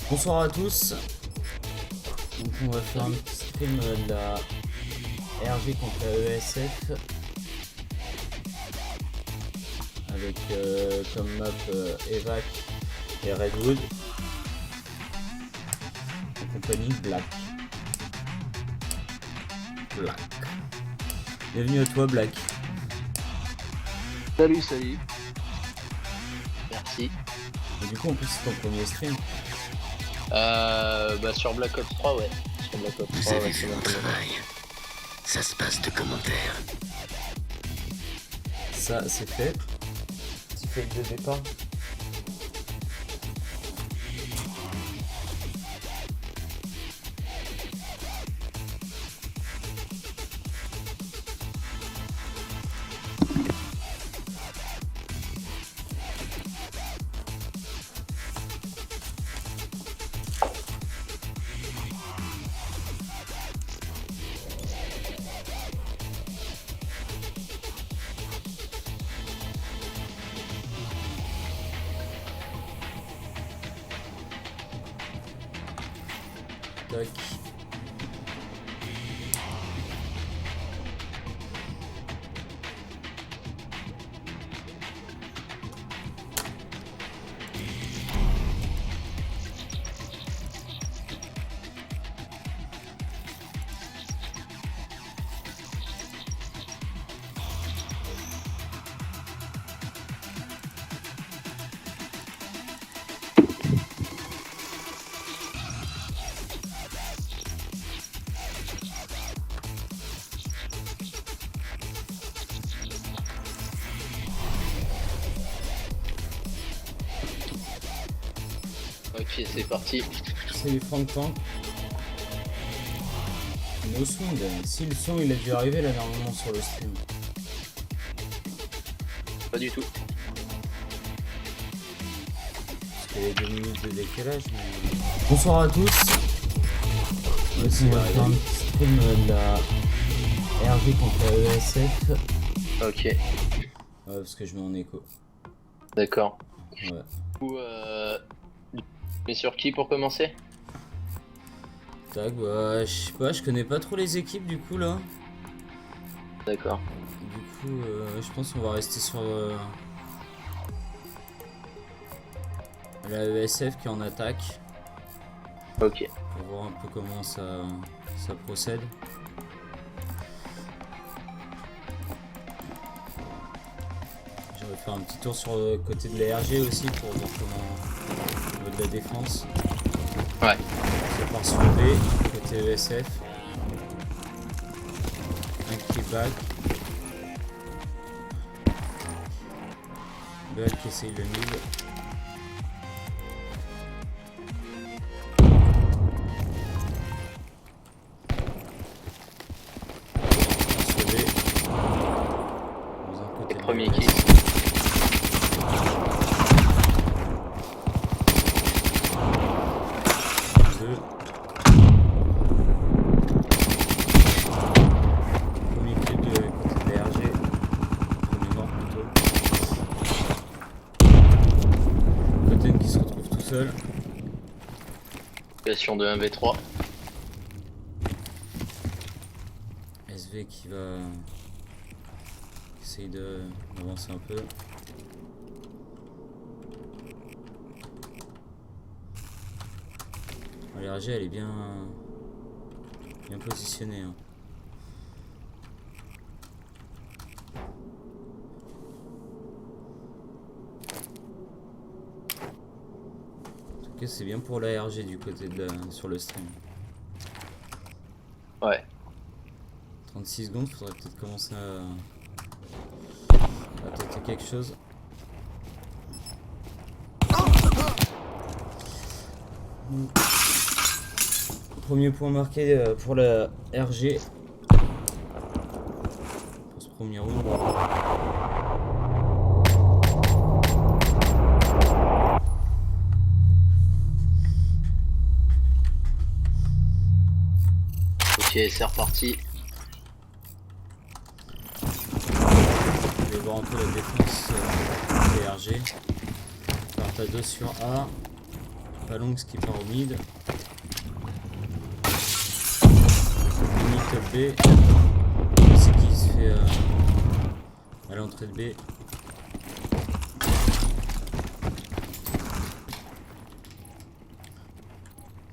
Bonsoir à tous. Donc on va faire un petit stream de la RG contre la ESF avec comme map Evac et Redwood en compagnie de Black. Bienvenue à toi Black. Salut, salut. Merci. Et du coup en plus c'est ton premier stream. Bah sur Black Ops 3, ouais. Sur Black Ops 3, Vous avez ouais, vu mon travail. Ça se passe de commentaires. Ça c'est fait. Petit fake de départ. Tac. Ok, c'est parti. Salut Franck Tank. No sound. Si le son il a dû arriver là normalement sur le stream. Pas du tout. Parce qu'il y a 2 minutes de décalage. Mais... Bonsoir à tous. Voici on va faire un petit stream de la RG contre la ESF. Ok, Ouais, parce que je mets en écho. d'accord. Ouais. Du coup, mais sur qui pour commencer? Tac, bah, je sais pas, je connais pas trop les équipes du coup là. D'accord. Du coup, je pense qu'on va rester sur la ESF qui est en attaque. Ok. Pour voir un peu comment ça procède. Je vais faire un petit tour sur le côté de la RG aussi pour voir comment au niveau de la défense. Ouais. Ça part sur B, côté ESF. Un qui est back. Back qui essaye le mid. Sur B. Dans un côté Les de premiers ESF. kills. Deux. Premier kill de côté de la RG. Premier mort plutôt. Cotten qui se retrouve tout seul. Situation de 1v3. SV qui va essayer d'avancer un peu. La RG elle est bien positionnée. Hein. En tout cas c'est bien pour la RG du côté de sur le stream. Ouais. 36 secondes, faudrait peut-être commencer à tenter quelque chose. Premier point marqué pour la RG. Pour ce premier round. Ok, c'est reparti. Je vais voir un peu la défense des RG. Partent à 2 sur A. Phalanx qui part au mid. Mini top B. C'est qui se fait à l'entrée de B.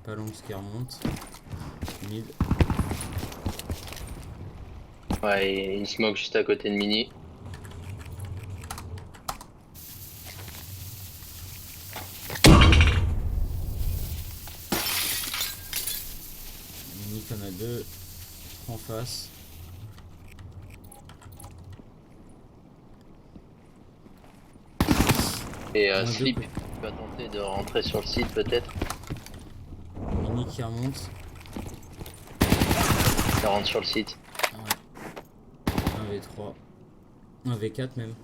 Phalanx qui remonte. Mid. Ouais, et il smoke juste à côté de Mini. Mini qu'on a deux en face. Et On a deux Sleep côtés. va tenter de rentrer sur le site peut-être. Mini qui remonte. Ça rentre sur le site. Ouais. 1v3. 1v4 même.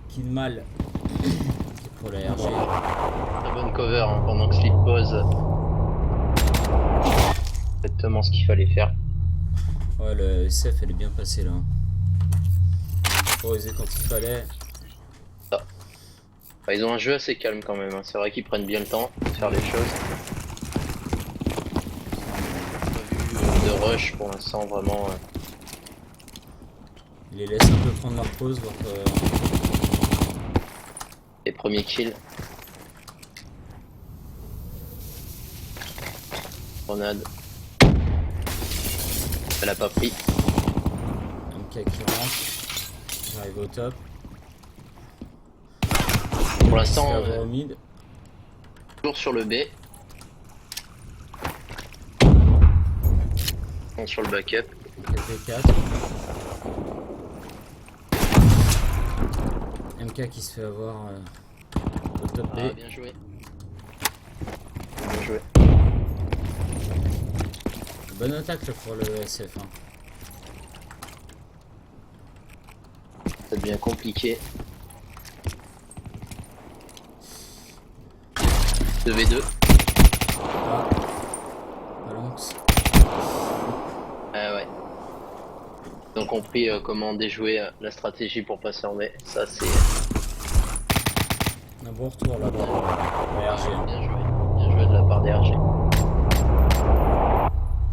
Kill mal. Pour la RG. Très bonne cover hein, pendant que Sleep pose. Exactement ce qu'il fallait faire. Ouais, le SF elle est bien passée là. Temporisé quand il fallait. Bah, ils ont un jeu assez calme quand même. Hein. C'est vrai qu'ils prennent bien le temps de faire les choses. Pas vu de rush pour l'instant vraiment. Il les laisse un peu prendre leur pause, voir Les premiers kills. Grenade. Elle a pas pris. MK qui rentre. J'arrive au top. Pour l'instant, Il se fait avoir au mid. toujours sur le B. On sur le backup. 4v4. MK qui se fait avoir au top B. Ah, bien joué. Bien joué. Bonne attaque là, pour le SF. Hein. Ça devient compliqué. 2v2. Ah. Phalanx. Ah ouais. Ils ont compris comment déjouer la stratégie pour passer en B. Ça c'est Un bon retour là pour la RG. Hein. bien joué. Bien joué de la part des RG.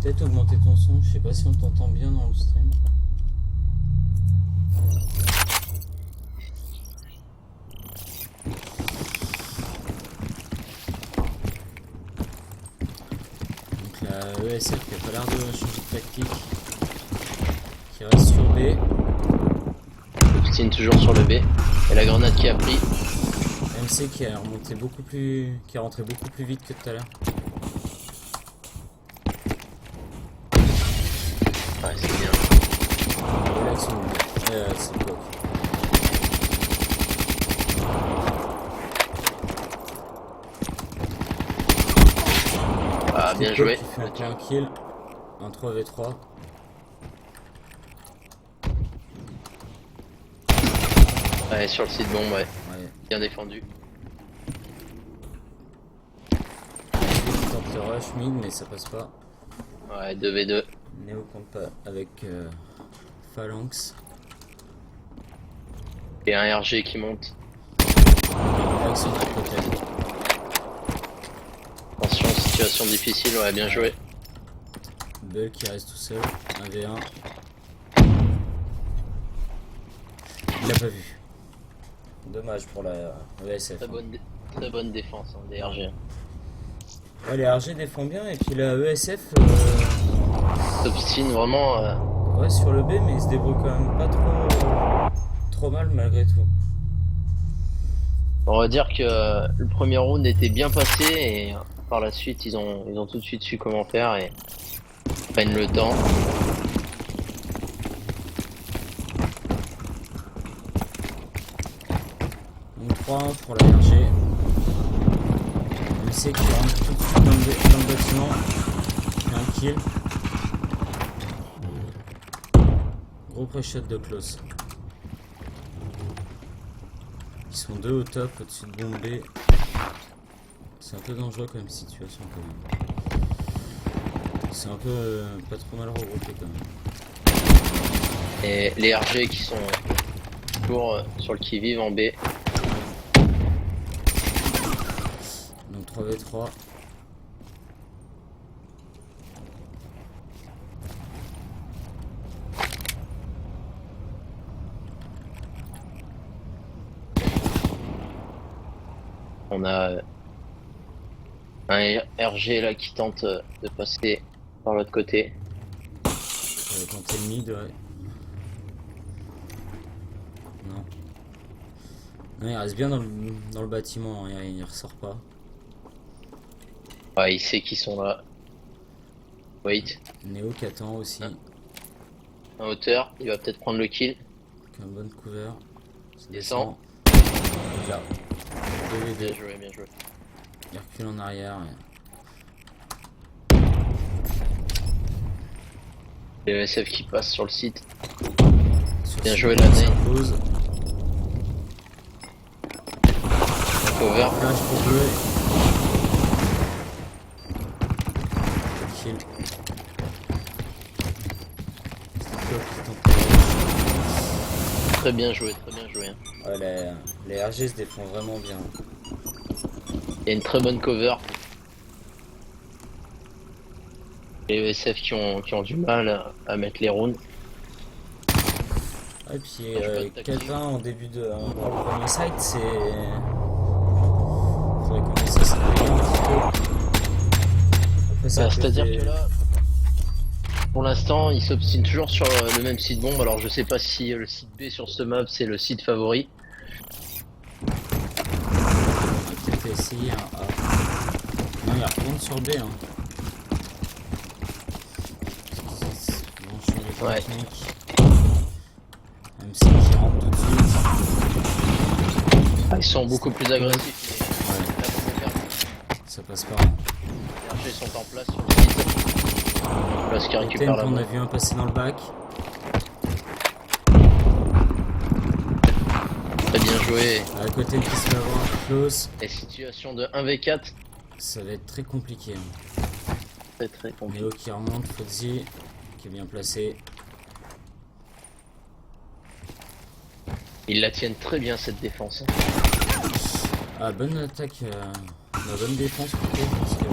Peut-être augmenter ton son, je sais pas si on t'entend bien dans le stream. Donc la ESF qui a pas l'air de changer de tactique. Qui reste sur B. Obstine toujours sur le B. Et la grenade qui a pris. MC qui a remonté beaucoup plus. Qui est rentré beaucoup plus vite que tout à l'heure. Ouais, c'est bien. Relax c'est coq. Ah, bien joué. Qui fait encore un kill. Un 3v3. Ouais, sur le site bombe, ouais. Ouais. Bien défendu. Il tente le rush mid mais ça passe pas. Ouais, 2v2. Néo compa avec Phalanx. Et un RG qui monte. Avec son côté. Attention, situation difficile, ouais, bien joué. Bull qui reste tout seul. 1v1. Il l'a pas vu. Dommage pour la ESF. Très bonne défense hein, des RG. Ouais, les RG défendent bien et puis la ESF Obstine vraiment. ouais sur le B mais il se débrouille quand même pas trop mal malgré tout. On va dire que le premier round était bien passé et par la suite ils ont tout de suite su comment faire et prennent le temps. Donc 3-1 pour la RG. MC qui rentre tout de suite dans le bâtiment. Et un kill. Gros pré-shot de close. Ils sont deux au top, au-dessus de bombé. C'est un peu dangereux comme situation quand même. C'est un peu pas trop mal regroupé quand même. Et les RG qui sont toujours sur le qui-vive en B. 3v3. On a un RG là qui tente de passer par l'autre côté. On va tenter le mid, ouais. Non. Non, il reste bien dans le bâtiment, hein, il ressort pas. Ouais, il sait qu'ils sont là. Wait, Néo qui attend aussi. en hauteur, il va peut-être prendre le kill. Avec un bon cover. Ça Descend. descend. Là. 2v2. Bien joué, bien joué. Il recule en arrière. Les ESF qui passent sur le site. Sur Bien ce joué, point, la il nade. s'impose. Cover. Flash pour bleu. Kill. Stop qui tente. Très bien joué, très bien joué. Hein. Ouais, les RG se défendent vraiment bien. Il y a une très bonne cover. Les ESF qui ont du mal à mettre les rounds. Et puis Pas de tactique. 4-1 en début de dans le premier site, c'est. Faudrait commencer à se réveiller un petit peu. Après, ça peut C'est-à-dire faire- que là, pour l'instant, ils s'obstinent toujours sur le même site bombe. Alors je sais pas si le site B sur ce map c'est le site favori. On va peut-être essayer un A. Non, il retourne sur B. Hein. Ils vont changer de Ouais. technique. MC qui rentre tout de suite. Ah, ils sont beaucoup plus agressifs. Ouais, Mais là, faut faire. ça passe pas. Les RG sont en place sur le site. Place qui Le récupère la on a bombe. vu un passer dans le bac. Très bien joué. À côté qui se fait avoir close. Les situations de 1v4, Ça va être très compliqué. Hein. très très compliqué. Néo qui remonte, Fozzy qui est bien placé. Ils la tiennent très bien cette défense. Ah, bonne attaque, la bonne défense plutôt, parce que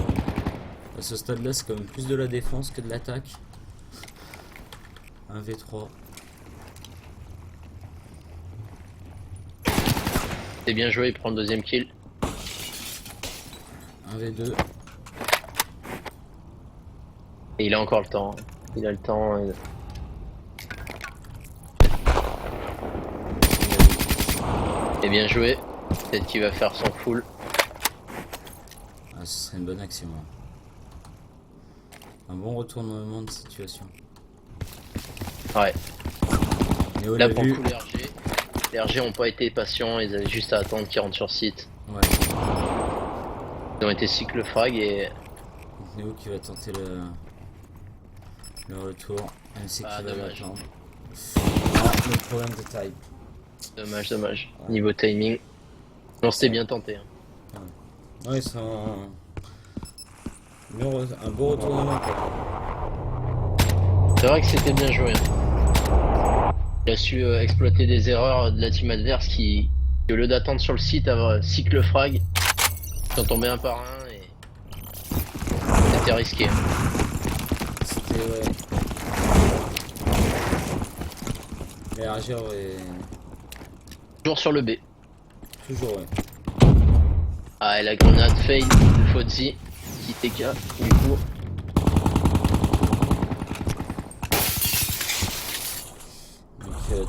à ce stade là c'est quand même plus de la défense que de l'attaque. 1v3. C'est bien joué, il prend le deuxième kill. 1v2. Et il a encore le temps. Il a le temps. Et bien joué. Peut-être qu'il va faire son full. Ah, ce serait une bonne action. Hein. Un bon retournement de situation. Ouais. Néo Là l'a pour le vu. coup les RG ont pas été patients, ils avaient juste à attendre qu'ils rentrent sur site. Ouais. Ils ont été cycle frag et Donc Néo qui va tenter le retour. MC Ah, qui va dommage. l'attendre. Ah, le problème de taille. dommage, dommage. Ouais. Niveau timing. Non, c'était bien tenté. Hein. Ouais, c'est un beau retournement. Quoi. C'est vrai que c'était bien joué. Hein. Il a su exploiter des erreurs de la team adverse qui au lieu d'attendre sur le site, avoir cycle frag, sont tombés un par un et c'était risqué. Hein. C'était ouais. Les RG auraient Toujours sur le B. toujours ouais. Ah, et la grenade fail, Fozzy, qui TK, du coup. Donc 3-0.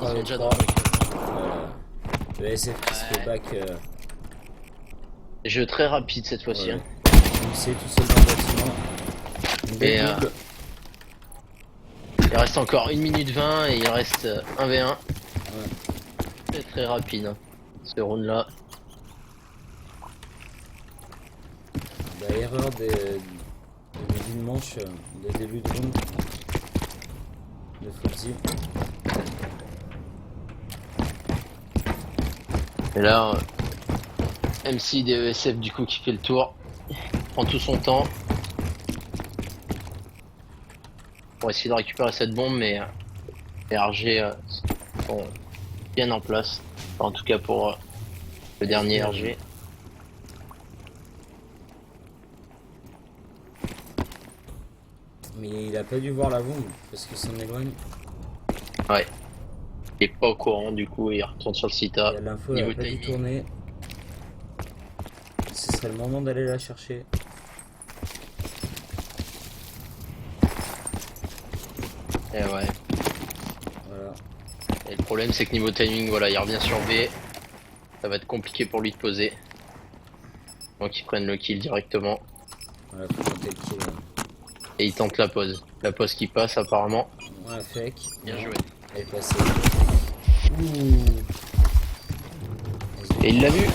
Ils sont déjà 3v3. dans le Le SF qui se fait Ouais. back. jeu très rapide cette fois-ci. Ouais. Hein. C'est tout seul dans le bâtiment. Une Et, belle double. Il reste encore 1 minute 20 et il reste 1v1. Ouais. Très très rapide hein, ce round là. La erreur des début de manche, des débuts de round de Fozzy. Et là, MC DESF du coup qui fait le tour, prend tout son temps pour essayer de récupérer cette bombe, mais les RG sont bien en place. Enfin, en tout cas pour le dernier RG. Mais il a pas dû voir la bombe parce qu'il s'en éloigne. Ouais. Il est pas au courant du coup et il retourne sur le site A. Et l'info elle a pas dû tourner. Ce serait le moment d'aller la chercher. Et ouais. Voilà. Et le problème c'est que niveau timing, voilà, il revient sur B. Ça va être compliqué pour lui de poser. Donc ils prennent le kill directement. Voilà, faut tenter le kill. Et ils tentent la pause. La pause qui passe apparemment. Ouais, fake. Bien joué. Elle est passée. Ouh. Et il l'a vu.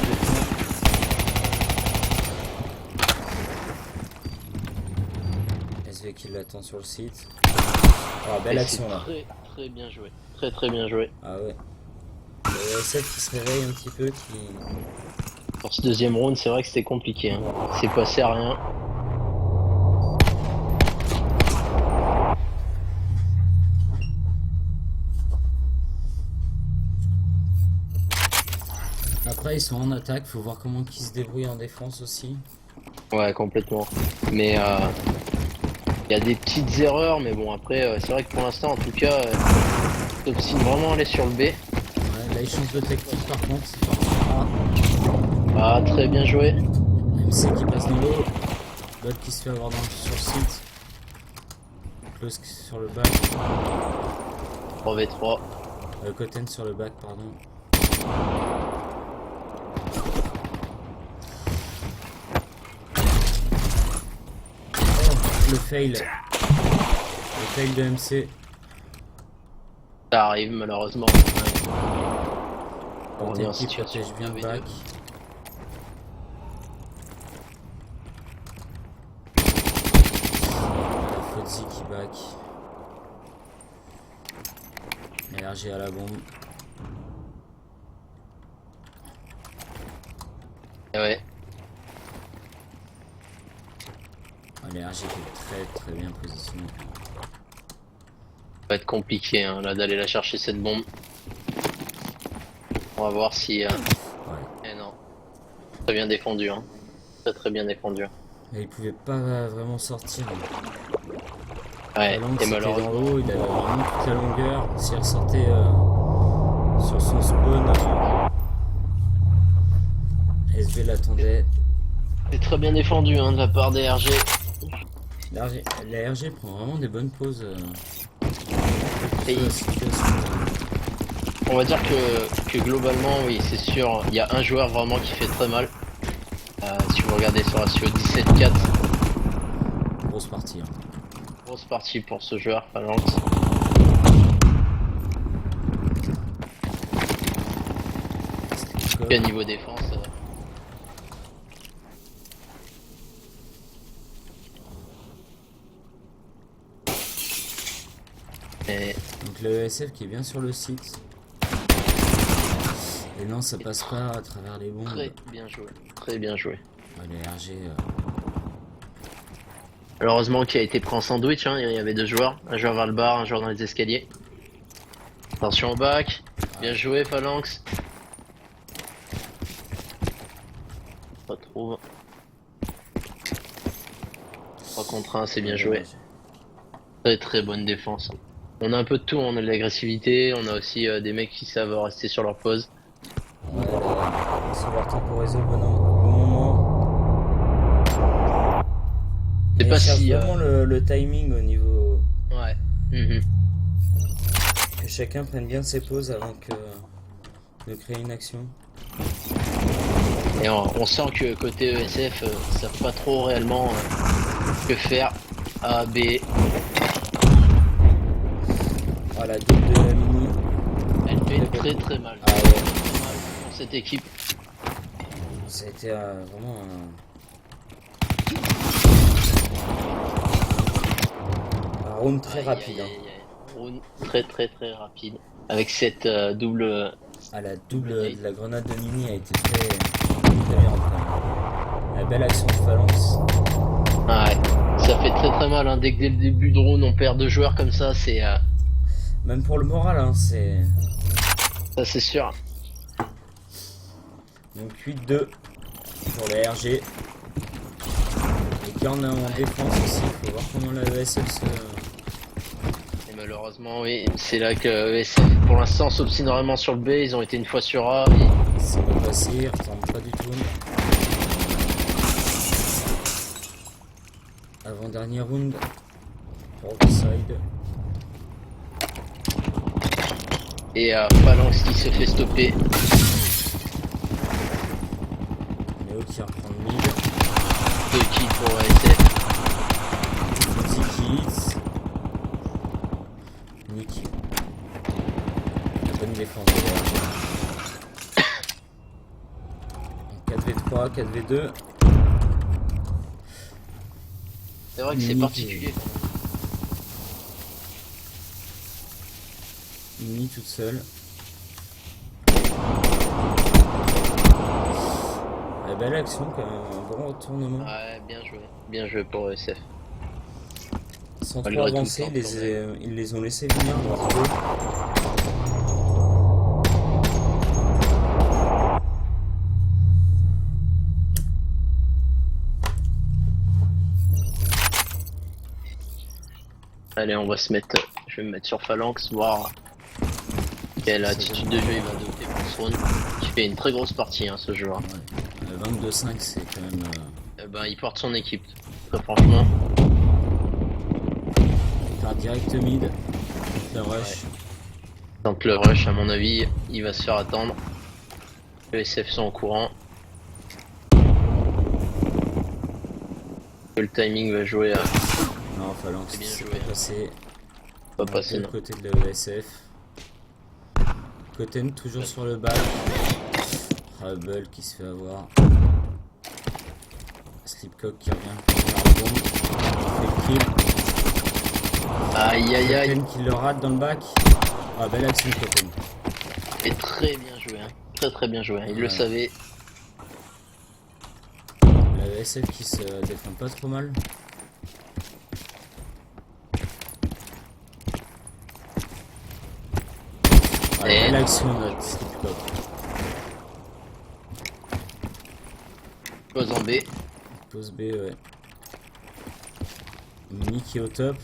SV qui l'attend sur le site. Ah, belle Et action c'est là. Très bien joué. Très bien joué. Ah ouais. Le SF qui se réveille un petit peu, qui... Pour ce deuxième round, c'est vrai que c'était compliqué. Hein. C'est passé à rien. Après ils sont en attaque, faut voir comment ils se débrouillent en défense aussi. Ouais, complètement. Mais il y a des petites erreurs, mais bon après, c'est vrai que pour l'instant, en tout cas, Topsin vraiment aller sur le B. Ouais, là ils changent de technique par contre, c'est parti. Ah, très bien joué. MC qui passe dans l'eau, l'autre qui se fait avoir sur le site. Close sur le back, 3v3. Cotten sur le back, pardon. Oh, le fail. Le fail de MC. Ça arrive malheureusement. On est en Qui situation protège bien le 2v2. back. Fozzy qui back. LRG à la bombe. Ouais. LRG qui est très bien positionné. Ça va être compliqué hein, là d'aller la chercher cette bombe. On va voir si... Ouais. Eh non. Très bien défendu. Hein. Très bien défendu. Mais il pouvait pas vraiment sortir. Ouais, Phalanx et était malheureusement. dans l'eau, il avait vraiment toute la longueur. S'il ressortait sur son spawn, SV l'attendait. C'est très bien défendu hein, de la part des RG. La RG prend vraiment des bonnes pauses. Et on va dire que globalement, oui, c'est sûr, il y a un joueur vraiment qui fait très mal. Si vous regardez sur ratio 17-4, Grosse partie. Hein. grosse partie pour ce joueur, Phalanx. Et à niveau défense. Et Donc le SF qui est bien sur le site. Et non, ça passe pas à travers les bombes. très bien joué, très bien joué. Ouais, les RG. Malheureusement qui a été pris en sandwich, hein. Il y avait deux joueurs, un joueur vers le bar, un joueur dans les escaliers. Attention au bac, bien joué Phalanx. On retrouve. 3 contre 1, c'est bien joué. Très bonne défense. On a un peu de tout, on a de l'agressivité, on a aussi des mecs qui savent rester sur leur pause. Ouais, là, ils sont leur temporiser au bon moment. C'est Mais pas ils cherchent si. vraiment le timing au niveau. Ouais. Mhm. Que chacun prenne bien ses pauses avant de créer une action. Et on sent que côté ESF, ils savent pas trop réellement que faire. A, B. Voilà, double de la mini. Elle fait très mal. Ah ouais. Très mal pour cette équipe. Ça a été vraiment un round très rapide. Hein. Round très rapide. Avec cette double. Ah, la double de la grenade de mini a été très bien reprise. La belle action de Phalanx. Ah ouais. Ça fait très mal. Hein. Dès que dès le début de round, on perd 2 joueurs comme ça, c'est. Même pour le moral, hein, c'est. Ça, c'est sûr. Donc 8-2 pour les RG. Et Là on est en défense aussi, faut voir comment la ESF se... Et malheureusement, oui, c'est là que ESF, pour l'instant, s'obstine vraiment sur le B. Ils ont été une fois sur A. Et... Ça va passer, ils retentent pas du tout. Avant-dernier round. Outside. Et Phalanx qui se fait stopper. Néo qui reprend le mid. 2 kills pour ESF. Petit hits. Nick. La bonne défense derrière. 4v3, 4v2. C'est vrai que c'est Mini particulier quand même. Mini toute seule. La belle action quand même, un bon retournement. Ouais, bien joué pour ESF. Sans Malgré trop tout le avancer, temps ils les ont laissés venir leurs deux. Allez, on va se mettre. Je vais me mettre sur Phalanx, voir quelle attitude de jeu il va adopter pour ce round. Qui fait une très grosse partie, hein, ce joueur. Ouais. 22-5, c'est quand même. Ben, il porte son équipe. Très franchement. Par direct mid. Le rush. Donc le rush, à mon avis, il va se faire attendre. Les SF sont au courant. Le timing va jouer à. Non, Phalanx, C'est bien c'est joué, pas hein. passé. Pas passer, De non. côté de la ESF. Coten toujours sur le back. Hubble qui se fait avoir. Slipcock qui revient. Il fait le kill. Aïe aïe aïe. Coten qui le rate dans le back. Ah, belle action Coten. Et très bien joué, hein. Très bien joué. Il le Ouais. savait. La ESF qui se défend pas trop mal. Ah, Et- belle action notre Slipcock. Pose en B. Pose B, ouais. Mini qui est au top.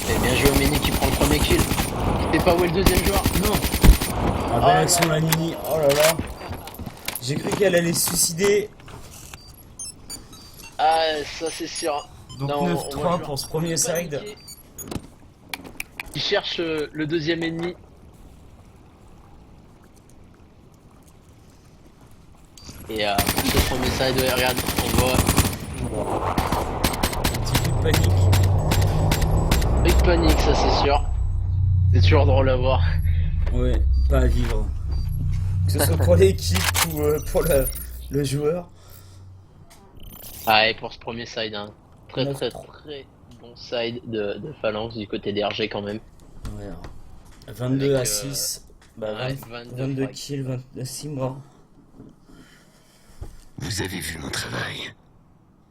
Et bien joué Mini qui prend le premier kill. Il fait pas où est le deuxième joueur. Non. Ah, belle action la Mini. Oh là là. J'ai cru qu'elle allait se suicider. Ah, ça c'est sûr. Donc Non, on voit 9-3 le pour ce premier joueur side. paniqué. Il cherche le deuxième ennemi. Et pour ce premier side, ouais, regarde, on voit Un petit coup de panique. big panique, ça c'est sûr. C'est toujours drôle à voir. Ouais, pas à vivre. Que ce soit pour l'équipe ou pour le joueur. Ah, et pour ce premier side, hein. Très 9-3. bon side de Phalanx du côté des RG quand même. Ouais. 22 à Avec, 6. Bah, ouais, 22 frags. kills, 26 morts. Vous avez vu mon travail.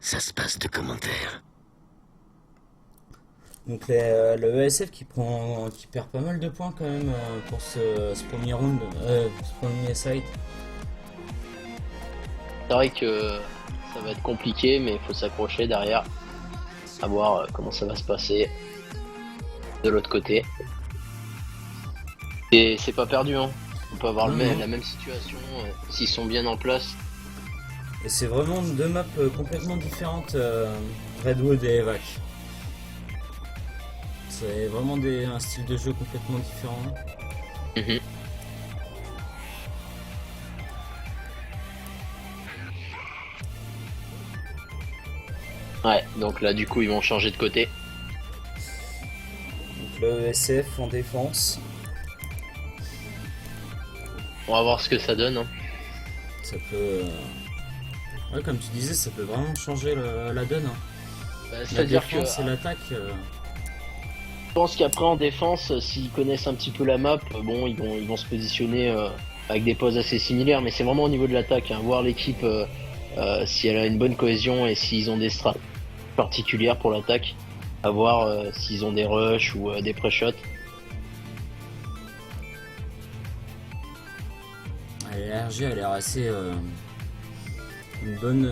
Ça se passe de commentaires. Donc le ESF qui perd pas mal de points quand même pour ce premier round, ce premier side. C'est vrai que ça va être compliqué, mais il faut s'accrocher derrière. À voir comment ça va se passer de l'autre côté. Et c'est pas perdu, hein. On peut avoir Non. la même situation s'ils sont bien en place. Et c'est vraiment deux maps complètement différentes, Redwood et Evac. C'est vraiment un style de jeu complètement différent. Mhm. Ouais, donc là du coup ils vont changer de côté. Donc le ESF en défense, On va voir ce que ça donne, hein. ça peut... Ouais, comme tu disais, ça peut vraiment changer la donne. Hein. Bah, La C'est-à-dire que défense et l'attaque... je pense qu'après en défense, s'ils connaissent un petit peu la map, bon, ils vont se positionner avec des poses assez similaires, mais c'est vraiment au niveau de l'attaque, hein, voir l'équipe si elle a une bonne cohésion et s'ils ont des strats particulières pour l'attaque, à voir s'ils ont des rushs ou des pré-shots. La RG a l'air assez une bonne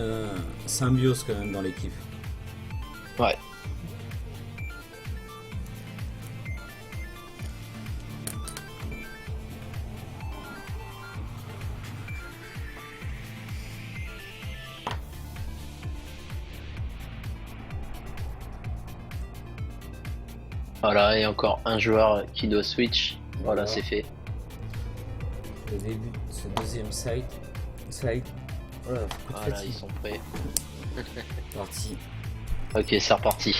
symbiose quand même dans l'équipe. Ouais. Voilà, et encore un joueur qui doit switch. Voilà, c'est fait. Le début de ce deuxième side. Voilà, coup de Voilà, fatigue. ils sont prêts. Parti. Ok, c'est reparti.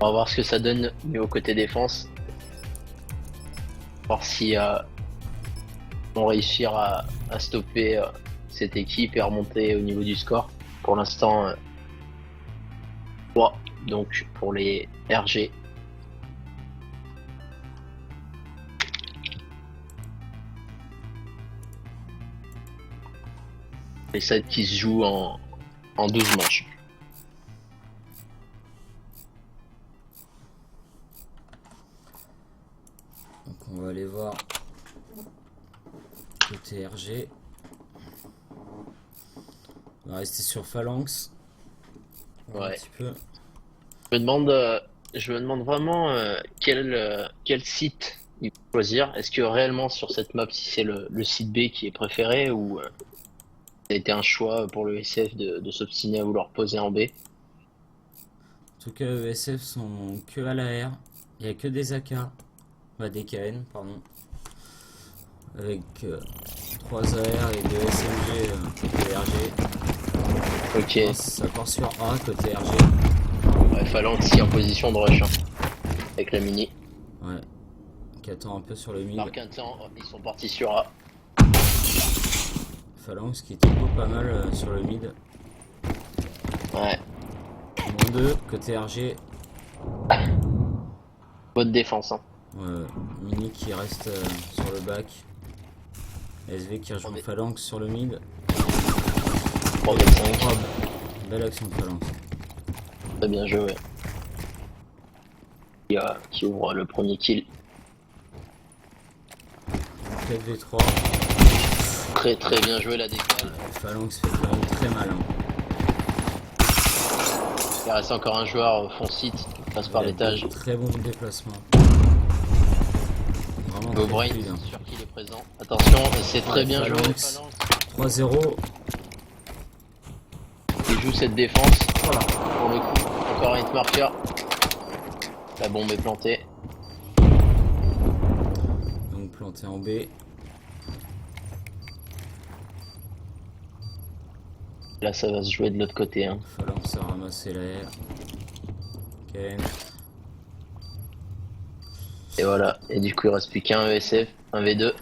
On va voir ce que ça donne au côté défense. Voir si on réussir à stopper cette équipe et à remonter au niveau du score. Pour l'instant, 3. Donc pour les RG. Les sets qui se jouent en 12 manches. Donc on va aller voir côté RG. On va rester sur Phalanx. Voir un Ouais. petit peu. Je me demande vraiment quel site il faut choisir. Est-ce que réellement sur cette map, si c'est le site B qui est préféré ou ça a été un choix pour le SF de s'obstiner à vouloir poser en B? En tout cas, ESF sont que à l'AR. Il n'y a que des AK. Des KN, pardon. Avec 3 AR et 2 SMG côté RG. Ok, Ça part sur A côté RG. ouais, Phalanx ici en position de rush hein, avec la mini. Ouais. Qui attend un peu sur le mid. Marque un temps, ils sont partis sur A. Phalanx qui tempo pas mal sur le mid. Ouais, Moins 2 côté RG. bonne défense. Hein. Ouais, Mini qui reste sur le bac. SV qui rejoint Attendez. Phalanx sur le mid. 3v5, Belle action de Phalanx. très bien joué. Qui ouvre le premier kill. 4v3. Très très bien joué la décale. Phalanx fait quand même très mal. Hein. Il reste encore un joueur au fond site, qui passe par Il a l'étage. de Très bon déplacement. Vraiment Go très Brain, fluide, hein. c'est sûr qu'il est présent. Attention, c'est très Ouais, bien joué Phalanx. Phalanx. 3-0. Il joue cette défense. Voilà. Pour le coup, encore un hit marker. La bombe est plantée. Donc planté en B. Là, ça va se jouer de l'autre côté. Hein. Phalanx a ramassé l'air. KN. Et voilà. Et du coup, il reste plus qu'un ESF, un V2.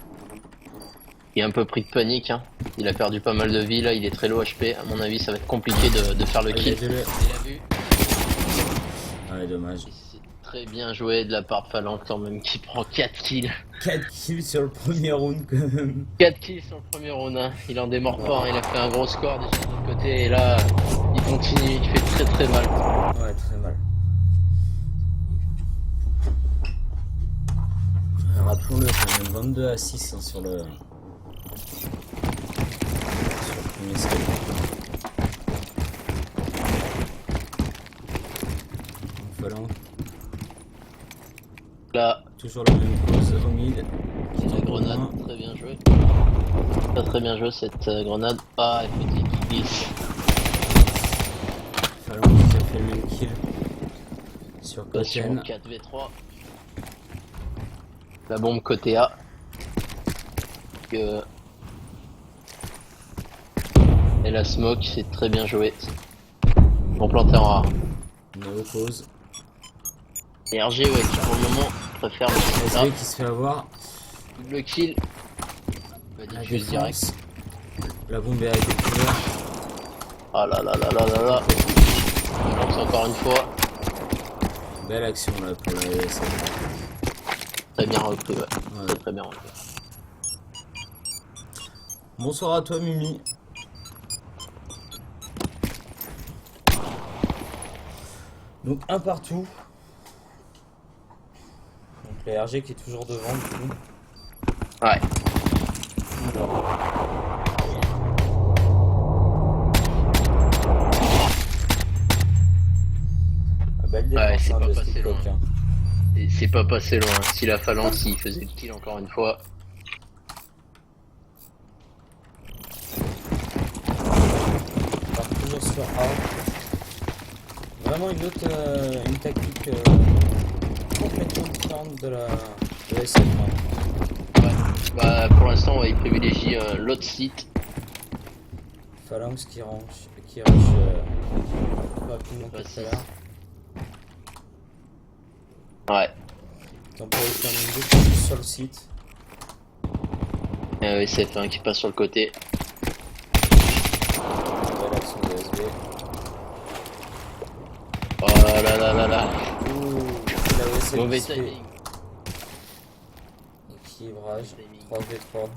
Il est un peu pris de panique. Hein. Il a perdu pas mal de vie. Là, il est très low HP. À mon avis, ça va être compliqué de faire le Ah, il kill. a dû le- Il a vu. Ouais, dommage. Et c'est très bien joué de la part de Phalanx quand même, qui prend 4 kills. 4 kills sur le premier round quand même. 4 kills sur le premier round, hein. Il en démord pas, hein. Il a fait un gros score déjà de l'autre côté et là il continue, il fait très très mal. Ouais, très mal. Rappelons-le, quand même 22 à 6 hein, sur le premier side. Phalanx, Là, toujours la même pose au mid. Qui la tombe au grenade, loin. très bien joué. Très très bien joué cette grenade. Ah, et petit qui glisse. Phalanx qui a fait le même kill sur Attention, Koten. 4v3. La bombe côté A. Que... Et la smoke, c'est très bien joué. Bon planté en A. Néo pause. Et RG, ouais, qui pour le moment préfère le SV qui se fait avoir. double kill. Va La diffuse direct. défense. La bombe est découverte. Ah là là là là là là. On lance encore une fois. Belle action là pour la ESF. Très bien repris, ouais. Ouais. Très très bien repris. Bonsoir à toi Mimi. Donc un partout. Donc la RG qui est toujours devant du coup. Ouais. Alors. passé loin. coquin. Et c'est pas passé loin. Si la phalanx il faisait le kill encore une fois. On part toujours sur A. Vraiment une tactique complètement différente de SF. Hein. Ouais. Bah pour l'instant ouais, il privilégie l'autre site. Phalanx qui rush plus rapidement que tout à l'heure. Ouais. Temporary termine beaucoup plus sur le site. Ouais, c'est un qui passe sur le côté. Belle action de SB. Oh là là là là. Ouh, la OSF Mauvais qui se fait timing. équilibrage. Timing. 3v3.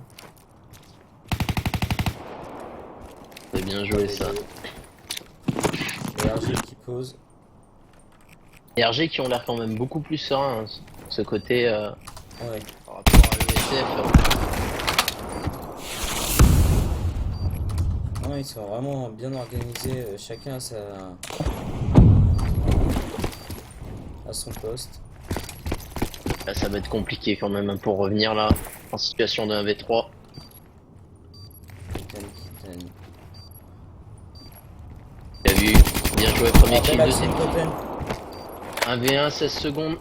C'est bien joué ça. Et RG qui pose. Et RG qui ont l'air quand même beaucoup plus sereins. Hein, ce côté Ouais. par rapport à l'OSF. Non, ils sont vraiment bien organisés. Chacun à son poste. Là, ça va être compliqué quand même hein, pour revenir là en situation de 1v3. Kitten. T'as vu, bien joué, premier kill, Belle action deuxième de kill. Totem. 1v1, 16 secondes.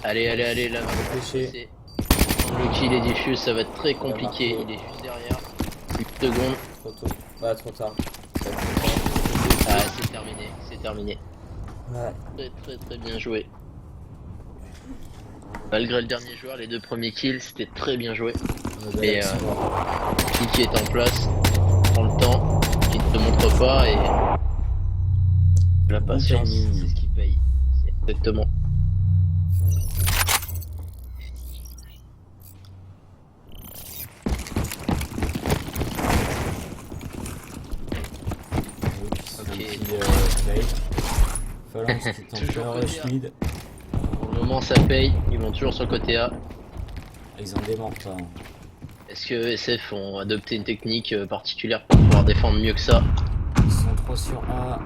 Allez, là, Dépêché. le kill est diffus, ça va être très compliqué. marqué. Il est juste derrière. 8 secondes. Trop tôt. Bah, trop tard. Ah, c'est terminé. Ouais. Très bien joué. Malgré le dernier joueur, les deux premiers kills, c'était très bien joué. Et qui est en place, prend le temps, qui ne te montre pas et la Bon patience, timing. c'est ce qui paye. C'est exactement. Phalanx qui est en Toujours plein côté rush A. mid. Pour le moment, ça paye. Ils vont toujours sur le côté A. Ils en démarrent pas. Hein. Est-ce que SF ont adopté une technique particulière pour pouvoir défendre mieux que ça? Ils sont 3 sur A.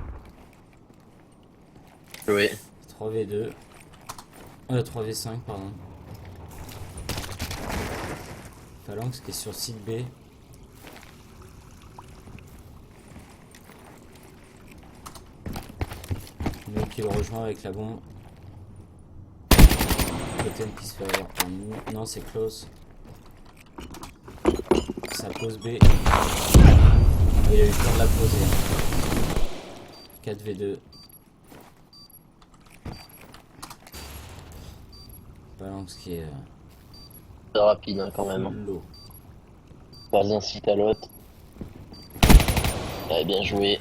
Oui. 3v2. 3v5, pardon. Phalanx qui est sur site B. Nous qui le rejoint avec la bombe. Totem qui se fait avoir par nous. Non, c'est close. Ça pose B. Oh, il a eu le temps de la poser. 4v2. Phalanx qui est C'est rapide hein, quand même. low. Pas d'un site à l'autre. Ouais, bien joué.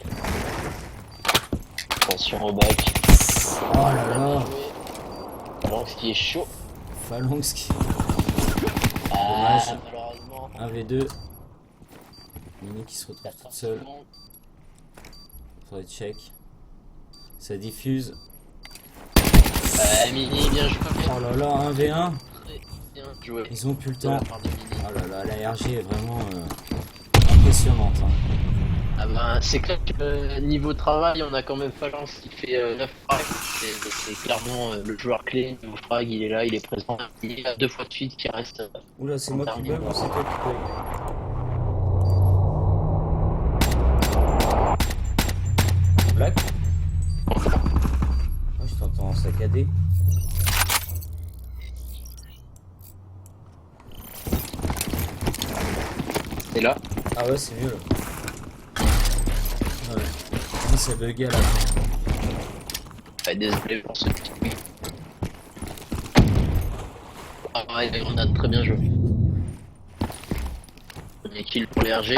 Attention au bac. Oh là là. Phalanx qui est chaud. Phalanx qui... Ah, Dommage. malheureusement. 1v2. Mini qui se retrouve 4 toute seule. secondes. Faudrait check. Ça diffuse. Mini, bien joué. Oh là là, 1v1. Très bien joué. Ils ont plus le De temps. la part de Mini. Oh là là, la RG est vraiment impressionnante. Hein. Ah ben, c'est clair que niveau travail, on a quand même Phalanx qui fait 9 frags. C'est clairement le joueur clé. Niveau frag, il est là, il est présent. Il y a 2 fois de suite qui reste. Oula, c'est moi qui bug ou c'est toi qui bug? Black? Oh, je t'entends saccader. Et là, Ah ouais, c'est mieux là. Ouais. Moi, ça bugué à la fin. désolé pour ce petit truc. Ah ouais, les grenades, très bien joué. Premier kill pour les RG.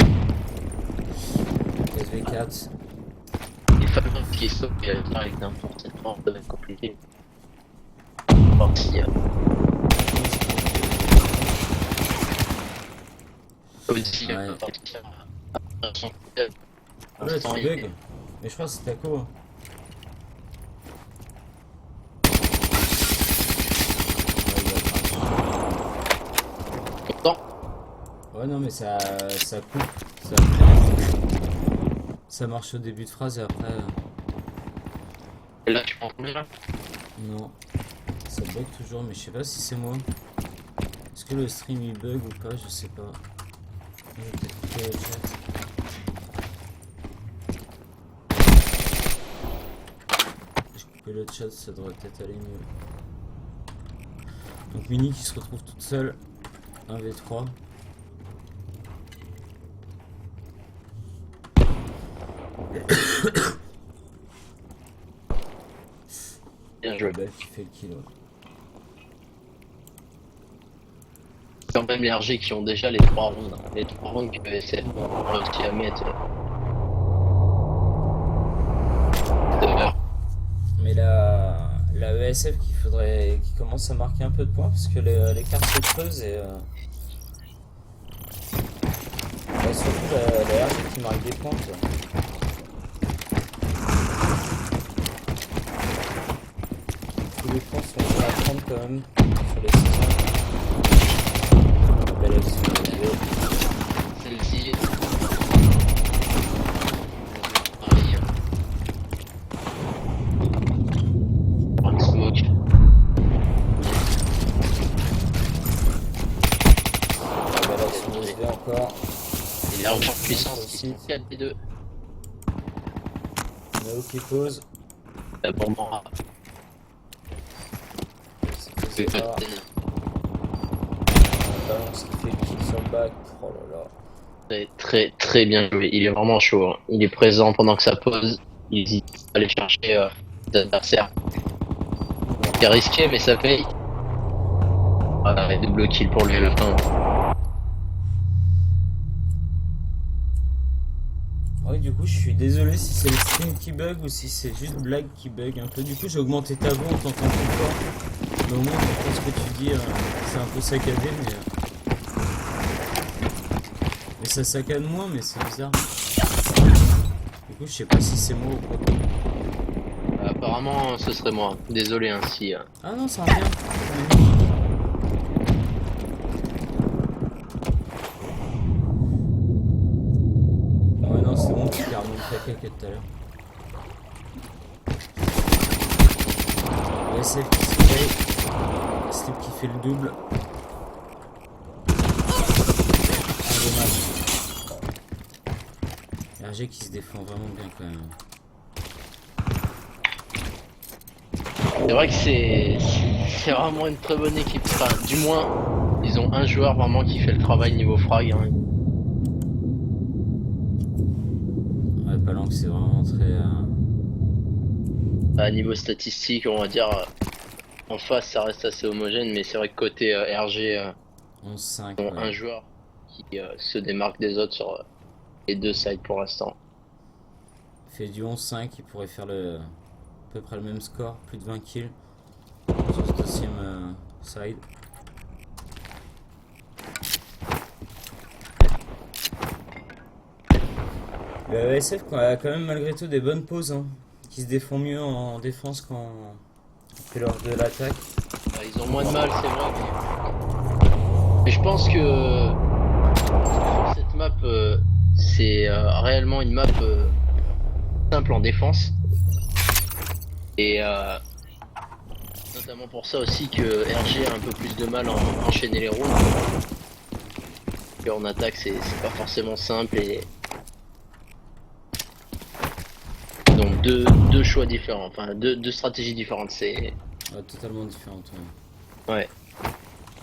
SV4. Les Phalanx qui sautent et avec n'importe quoi, ça va être compliqué. Voir s'il y a aussi Ouais. Ah ouais, tu bug. Mais je crois que c'est Taco. Hein. Content. Ouais, non, mais ça coupe. Ça marche au début de phrase et après. Et là, tu prends combien là? Non. Ça bug toujours, mais je sais pas si c'est moi. Est-ce que le stream il bug ou pas? Je sais pas. Je vais peut-être couper le chat. J'ai coupé le chat, ça devrait peut-être aller mieux. Donc Mini qui se retrouve toute seule. 1v3. Bien joué. Belle qui fait le kill. Ouais. Quand même les RG qui ont déjà les 3 rounds. Hein. Les 3 rounds que ESF ont réussi à mettre. Mais la ESF qui commence à marquer un peu de points parce que les cartes se creusent et bah, surtout la RG qui marque des points. Quoi. Tous les points sont bons à prendre quand même sur les saisons. Belle action de jouer. Celle-ci. Pareil. Prends le smoke. Belle action de SV encore. Il est en puissance. Ils sont 4 les deux. Nao qui pose. La bombe en A. C'est pas. Balance qui fait le kill sur le back. Oh là là. Très bien joué. Il est vraiment chaud. Hein. Il est présent pendant que ça pose. Il hésite à aller chercher des adversaires. C'est risqué, mais ça paye. Voilà, et double kill pour lui à la fin. Ouais, du coup, je suis désolé si c'est le stream qui bug ou si c'est juste blague qui bug un peu. Du coup, j'ai augmenté ta voix, on t'entend plus fort. Mais au moins, je pense que tu dis, c'est un peu saccadé, mais ça saccade moins, mais c'est bizarre. Du coup, je sais pas si c'est moi ou quoi. Apparemment, ce serait moi. Désolé ainsi. Ah non, ça revient. Ah ouais, non, c'est bon, tu perds mon caca que tout à l'heure. SF qui se fait. Slip qui fait le double. Ah, dommage. RG qui se défend vraiment bien quand même. C'est vrai que c'est vraiment une très bonne équipe. Enfin, du moins, ils ont un joueur vraiment qui fait le travail niveau frag. Hein. Ouais, Palanque c'est vraiment très... À niveau statistique, on va dire, en face ça reste assez homogène, mais c'est vrai que côté RG, 11-5. ils ont Ouais. un joueur qui se démarque des autres sur les deux sides pour l'instant. Il fait du 11-5, il pourrait faire à peu près le même score, plus de 20 kills sur ce deuxième side. Le ESF a quand même malgré tout des bonnes pauses, hein, qui se défend mieux en défense que lors de l'attaque. Ils ont moins de mal, c'est vrai, mais je pense que sur cette map, c'est réellement une map simple en défense. Et notamment pour ça aussi que RG a un peu plus de mal à enchaîner les rounds. Et en attaque, c'est pas forcément simple et donc deux choix différents, enfin deux stratégies différentes. C'est Ouais, totalement différente. ouais.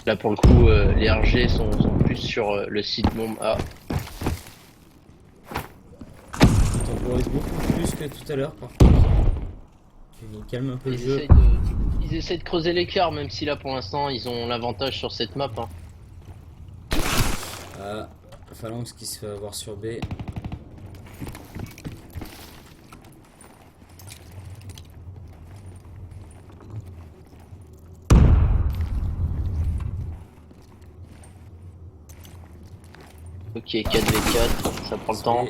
Là pour le coup, les RG sont plus sur le site bombe A. Ils temporisent beaucoup plus que tout à l'heure par contre. Ils calment un peu le jeu. Ils essayent de creuser l'écart, même si là pour l'instant ils ont l'avantage sur cette map. Hein. Ah, Phalanx qui se fait avoir sur B. Ok, 4v4, ça prend le temps.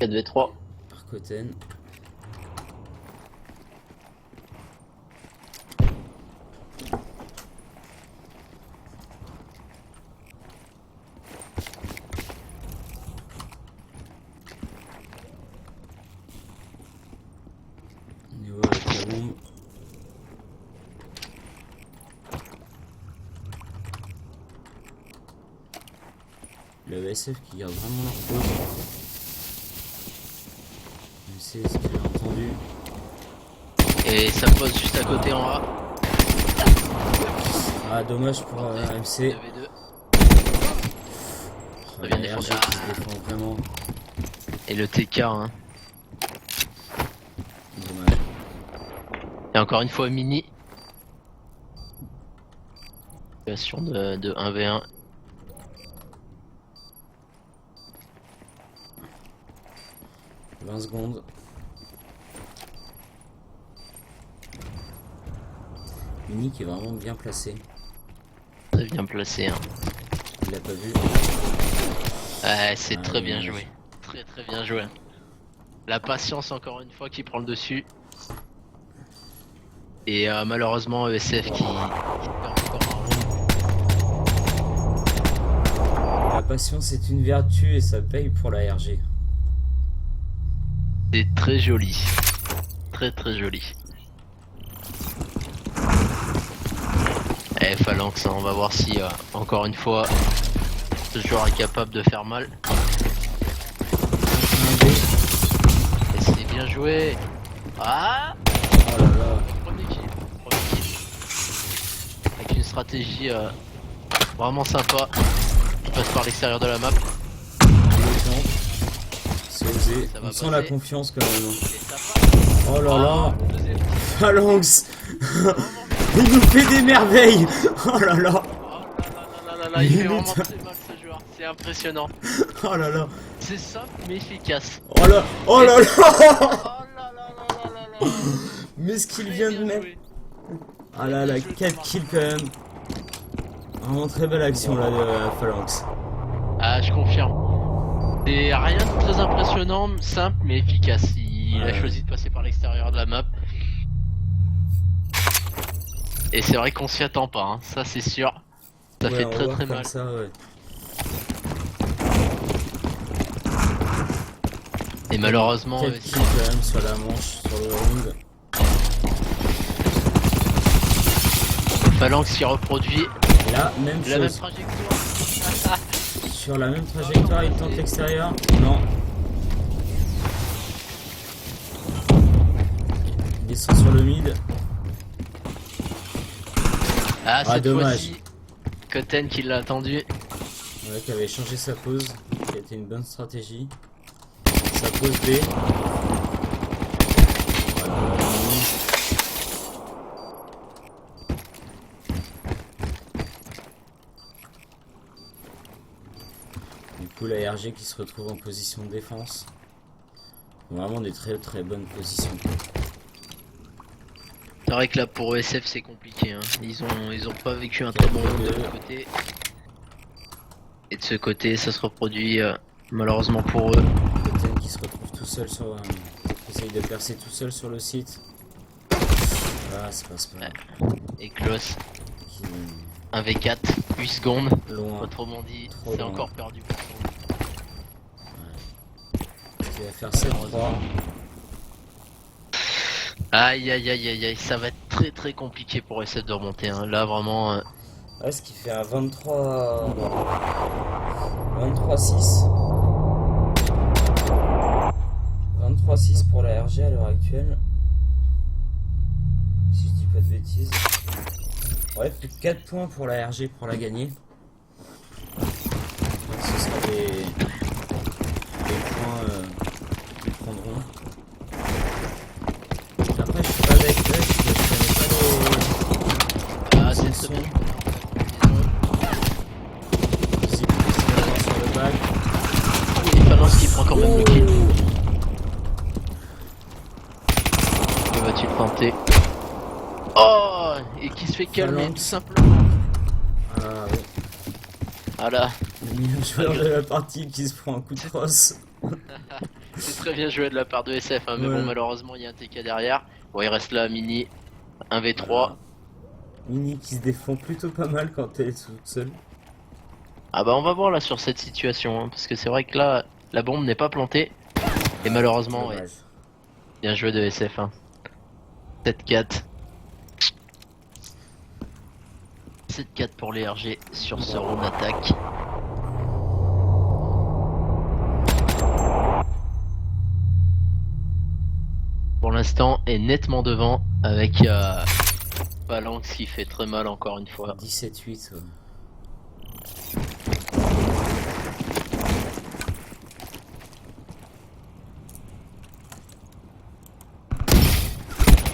4v3. Arcoten. Niveau avec la bombe. la ESF qui garde vraiment leur pause. Je sais ce qu'il a entendu. Et ça pose juste à côté en A. Ah, dommage pour MC. 2v2. Oh, Très bien la RG défendu. qui se défend vraiment. Et le TK, hein. Dommage. Et encore une fois, Mini. Situation de 1v1. « 20 secondes. Mini qui est vraiment bien placé. Très bien placé, hein. Il l'a pas vu. Ouais, c'est Ah, très bien dommage. joué. Très très bien joué. La patience encore une fois qui prend le dessus. Et malheureusement ESF qui perd encore un round. La patience est une vertu et ça paye pour la RG. C'est très joli. Très très joli. Eh Phalanx, hein, on va voir si encore une fois ce joueur est capable de faire mal. Et c'est bien joué. Ah, Oh là là. premier kill. Premier kill. Avec une stratégie vraiment sympa. Il passe par l'extérieur de la map. C'est osé. Ça va On sent la passer. confiance quand même. Et ça passe. Oh là là. Ah, deuxième kill. Phalanx. Vraiment. Il nous fait des merveilles. Oh là là. Oh là là là là là, il fait vraiment très mal ce joueur. C'est impressionnant. Oh là là. C'est simple mais efficace. Oh là. Oh là là. Oh là là là là là là. Mais ce qu'il Très vient de bien mettre. joué. Ah là là, 4 kills quand même. Vraiment très belle action là de Phalanx. Ah, je confirme. C'est rien de très impressionnant, simple mais efficace. Il a Ouais. choisi de passer par l'extérieur de la map. Et c'est vrai qu'on s'y attend pas, hein. Ça c'est sûr. Ça Ouais, fait on très voit très comme mal. ça, ouais. Et malheureusement, 4 kills quand même sur la manche, sur le round. Phalanx qui reproduit Là, même la même chose. trajectoire. Sur la même trajectoire, il tente l'extérieur. Non. Il descend sur le mid. Ah, cette dommage. fois-ci, Koten qui l'a attendu. Ouais, qui avait changé sa pose. Qui a été une bonne stratégie. Sa pose B. Voilà. Du coup, la RG qui se retrouve en position de défense. Vraiment des très très bonnes positions. C'est vrai que là pour ESF c'est compliqué, hein. Ils ont pas vécu un très bon round de l'autre côté. Et de ce côté ça se reproduit malheureusement pour eux. Koten qui se retrouve tout seul sur. Qui essaye de percer tout seul sur le site. Ah, ça passe pas. Et Kloss, Qui... 1v4, 8 secondes. Loin. Autrement dit, Trop c'est loin. encore perdu pour tout. Qui va faire 7-3. Aïe aïe aïe aïe aïe, ça va être très très compliqué pour essayer de remonter, hein. Là vraiment Ouais, ce qui fait un 23. 23-6. 23-6 pour la RG à l'heure actuelle. Si je dis pas de bêtises. Ouais, plus de 4 points pour la RG pour la gagner. Donc, ce sera des points qu'ils prendront. Après, je suis pas avec eux, je connais pas ah, les c'est sons. très bien. Si plus, il va voir sur le bac. Et Phalanx qui prend quand même le kill. Que va-t-il tenter? Oh, et qui se fait calmer Phalanx. tout simplement. Ah oui. Voilà, Le meilleur joueur de la partie qui se prend un coup de crosse. c'est très bien joué de la part de SF, hein, mais Ouais. bon malheureusement il y a un TK derrière. Bon il reste là Mini, 1v3. Mini qui se défend plutôt pas mal quand elle est toute seule. Ah bah on va voir là sur cette situation, hein, parce que c'est vrai que là la bombe n'est pas plantée. Et malheureusement, ouais, Dommage. bien joué de SF. Hein. 7-4. 7-4 pour les RG sur ce round d'attaque. l'instant est nettement devant avec Phalanx qui fait très mal encore une fois. 17-8. Ouais.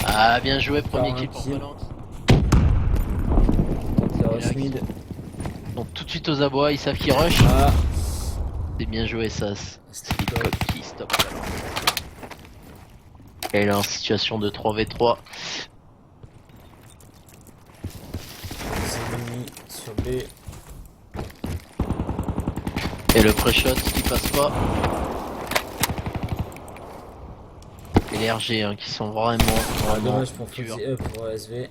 Ah, bien joué, premier un kill pour kill. Phalanx. Donc la rush mid. Donc tout de suite aux abois, ils savent qu'ils rush. Ah, C'est bien joué ça. stop. Speedcock qui stop Phalanx. Et là en situation de 3v3. Les ennemis sur B. Et le pré-shot qui passe pas. Et les RG hein, qui sont vraiment Dommage pour, durs. pour SV.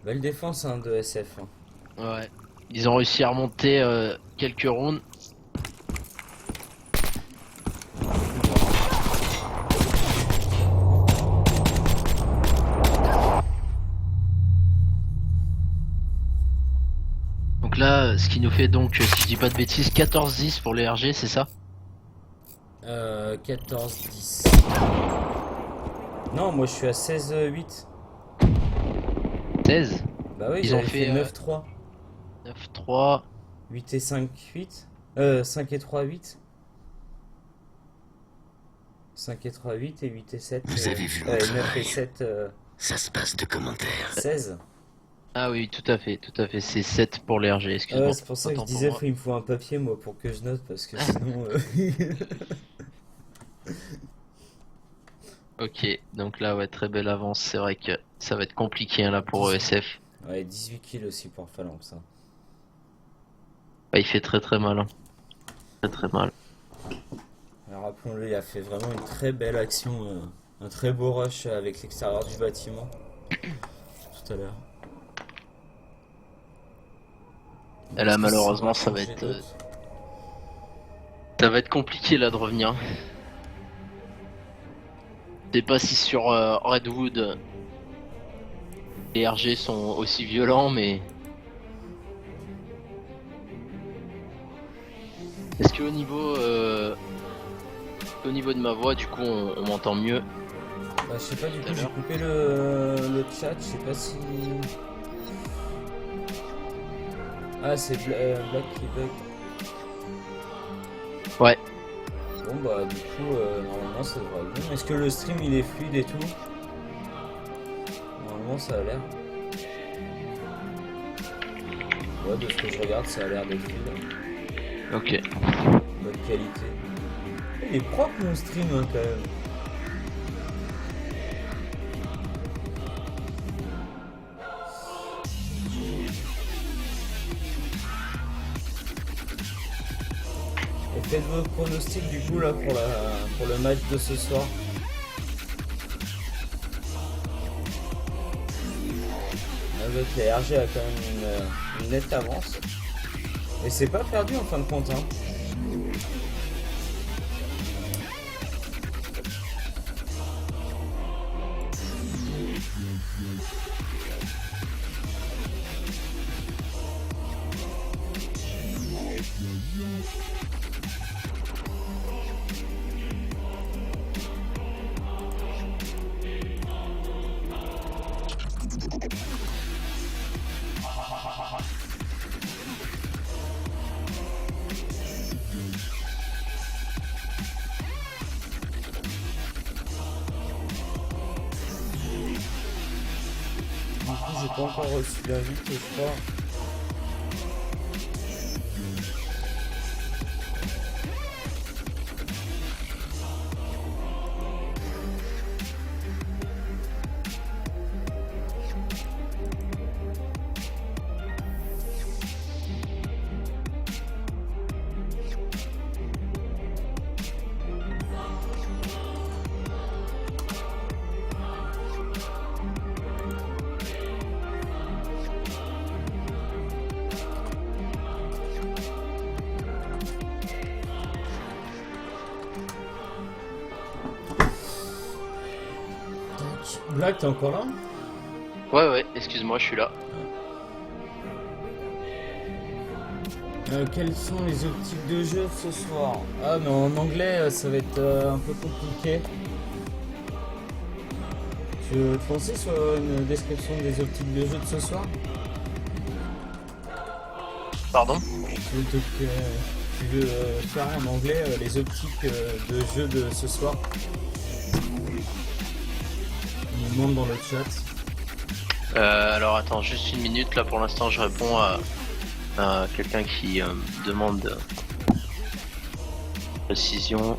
Belle défense hein, de SF. Hein. Ouais. Ils ont réussi à remonter quelques rounds. Donc là, ce qui nous fait donc, si je dis pas de bêtises, 14-10 pour les RG, c'est ça? 14-10. Non, moi je suis à 16-8. 16? Bah oui, Ils ont j'avais fait, 9-3. 9-3. 8 et 5, 8. 5 et 3, 8. 5 et 3, 8 et 8 et 7. Vous avez vu mon 9 et travail. 7, Ça se passe de commentaires. 16. Ah oui, tout à fait, c'est 7 pour les RG, excuse-moi. C'est pour ça que je Autant pour disais, moi. il me faut un papier moi pour que je note parce que sinon. Ok, donc là, ouais, très belle avance, c'est vrai que ça va être compliqué hein, là pour ESF. Ouais, 18 kills aussi pour Phalanx. Hein. Ouais, il fait très très mal. Hein. Très très mal. Alors rappelons-le, il a fait vraiment une très belle action, un très beau rush avec l'extérieur du bâtiment tout à l'heure. Et là, malheureusement, ça va être compliqué là de revenir. Je sais pas si sur Redwood les RG sont aussi violents, mais est-ce que au niveau de ma voix, du coup, on m'entend mieux? Bah, je sais pas, du Tout coup, à j'ai l'heure. coupé le chat, je sais pas si. Ah, c'est Black qui bug. Ouais. Bon, bah, du coup, normalement, ça devrait être bon. Est-ce que le stream il est fluide et tout? Normalement, ça a l'air. Ouais, de ce que je regarde, ça a l'air d'être fluide. Ok. Bonne qualité. Il est propre mon stream, hein, quand même. Et faites vos pronostics du coup là pour le match de ce soir. Avec les RG a quand même une nette avance. Et c'est pas perdu en fin de compte. Hein. Du coup, j'ai pas encore reçu l'invite, je crois. Black, t'es encore là? Ouais, excuse-moi, je suis là. Quelles sont les optiques de jeu ce soir? Ah, mais en anglais, ça va être un peu compliqué. Tu veux te lancer sur une description des optiques de jeu de ce soir? Pardon? Tu veux faire en anglais les optiques de jeu de ce soir? On nous demande dans le chat. Alors attends, juste une minute, là pour l'instant je réponds à quelqu'un qui demande précision.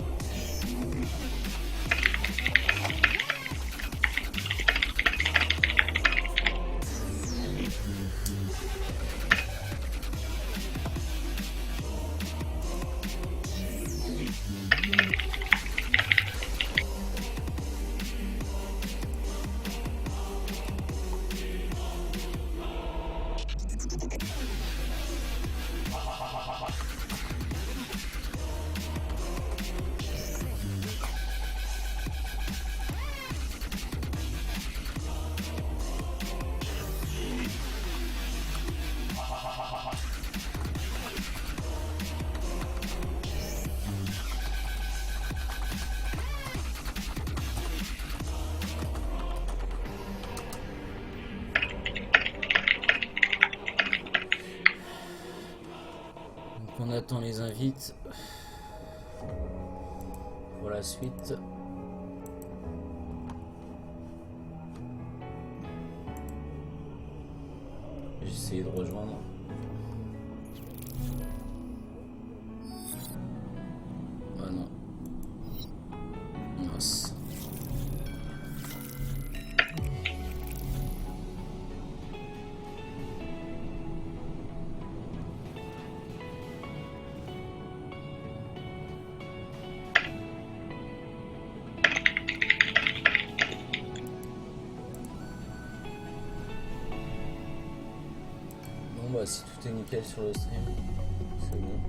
On attend les invites pour la suite. J'ai essayé de rejoindre. Ah non. Mince. Bah, si tout est nickel sur le stream, c'est bon.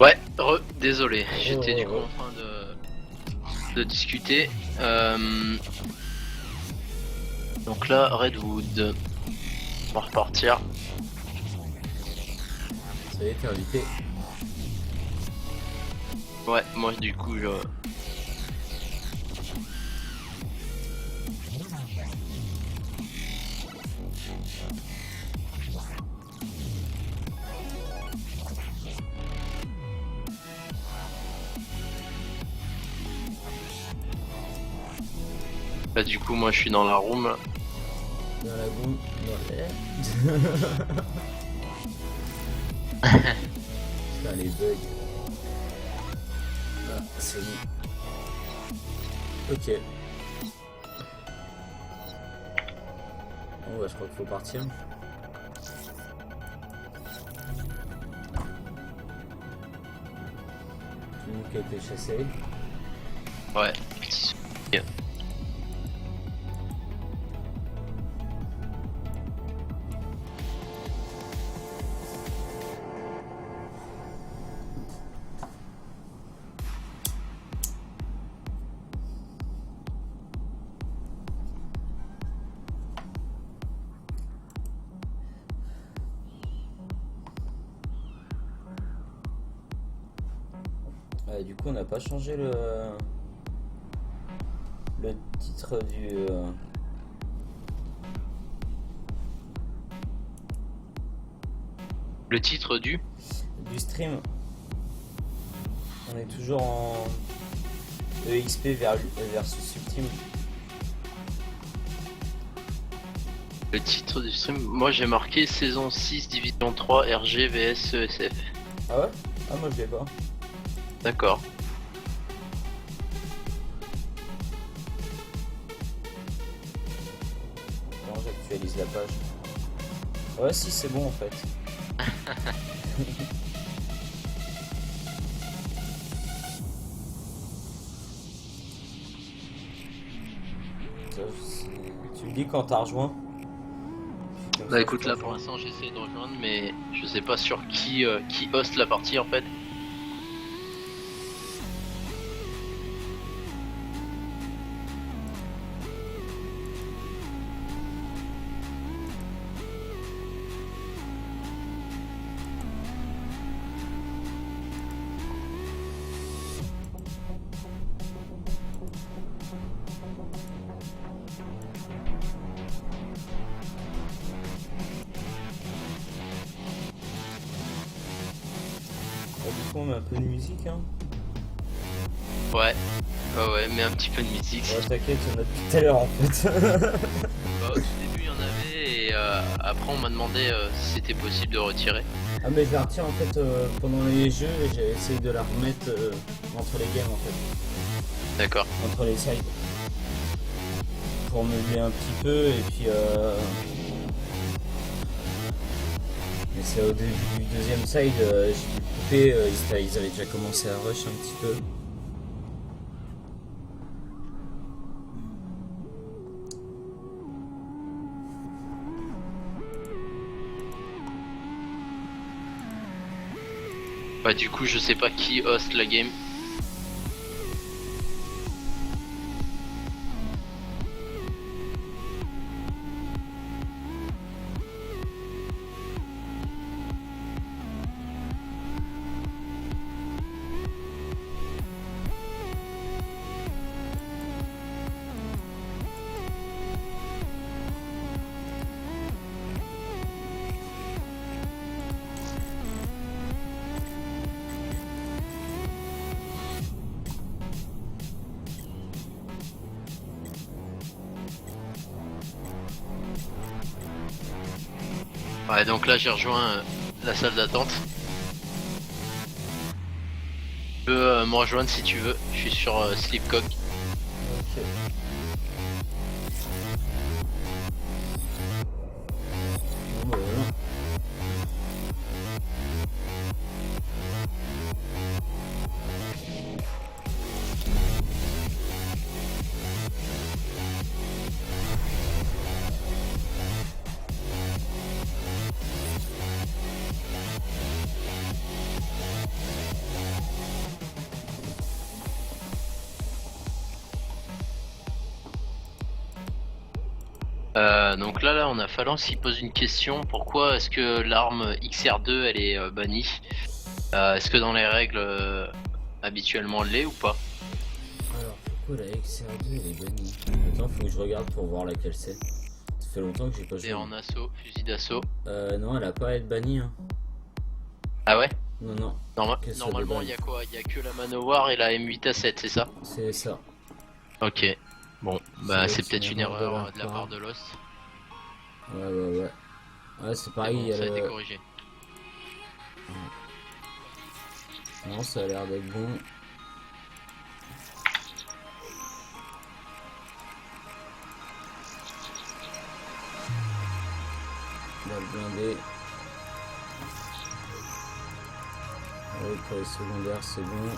Ouais, désolé, j'étais du coup ouais. en train de discuter. Donc là, Redwood, on va repartir. Ça y est, t'es invité. Ouais, moi du coup je... Là du coup moi je suis dans la room. Dans la boum, dans l'air. Putain, les bugs. Ah, c'est bon. Ok. Bon, bah, je crois qu'il faut partir. Tout le monde qui a été chassé. Ouais, petit souci. Du coup, on n'a pas changé le titre Le titre du... du stream. On est toujours en EXP versus Ultime. Le titre du stream, moi j'ai marqué saison 6 division 3 RG vs ESF. Ah ouais? Ah, moi je l'ai pas. D'accord. Non, j'actualise la page. Ouais, si, c'est bon en fait. Tu me dis quand t'as rejoint. Bah écoute, là pour l'instant j'essaie de rejoindre, mais je sais pas sur qui host la partie en fait. Du coup, on met un peu de musique, hein. Ouais, ouais, mais un petit peu de musique. Ouais, t'inquiète, il y en a depuis tout à l'heure en fait. Bah, au tout début il y en avait et après on m'a demandé si c'était possible de retirer. Ah, mais je la retire en fait pendant les jeux et j'ai essayé de la remettre entre les games en fait. D'accord. Entre les sides. Pour meubler un petit peu et puis. Mais c'est au début du deuxième side, j'ai dû couper, ils avaient déjà commencé à rush un petit peu. Bah du coup je sais pas qui host la game. Ouais, donc là j'ai rejoint la salle d'attente. Tu peux me rejoindre si tu veux, je suis sur Sleepcock. Ok. Bon, bah, voilà. Donc là on a Phalanx qui pose une question. Pourquoi est-ce que l'arme XR2 elle est bannie? Est-ce que dans les règles habituellement elle l'est ou pas? Alors, pourquoi la XR2 elle est bannie? Attends, faut que je regarde pour voir laquelle c'est. Ça fait longtemps que j'ai pas joué. C'est en assaut, fusil d'assaut. Non, elle a pas à être bannie. Hein. Ah ouais? Non, non, qu'elle soit Normalement de il y a quoi? Il y a que la Manowar et la M8A7, c'est ça? c'est ça. Ok. Bon, bah C'est c'est peut-être une erreur de la part. part de Lost. Ouais, ouais, ouais. Ouais, c'est C'est pareil. bon, Il y a ça a été le- corrigé. Non, ça a l'air d'être bon. Balle blindée. Ouais, pour les secondaires, c'est bon.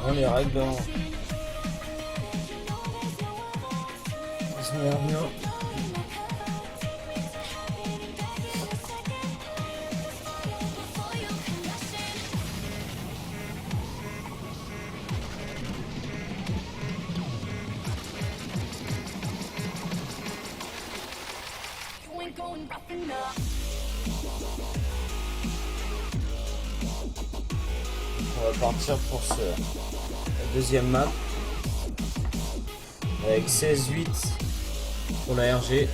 On les règles, hein. Ça m'a l'air bien. On va partir pour la deuxième map avec 16-8 pour la RG.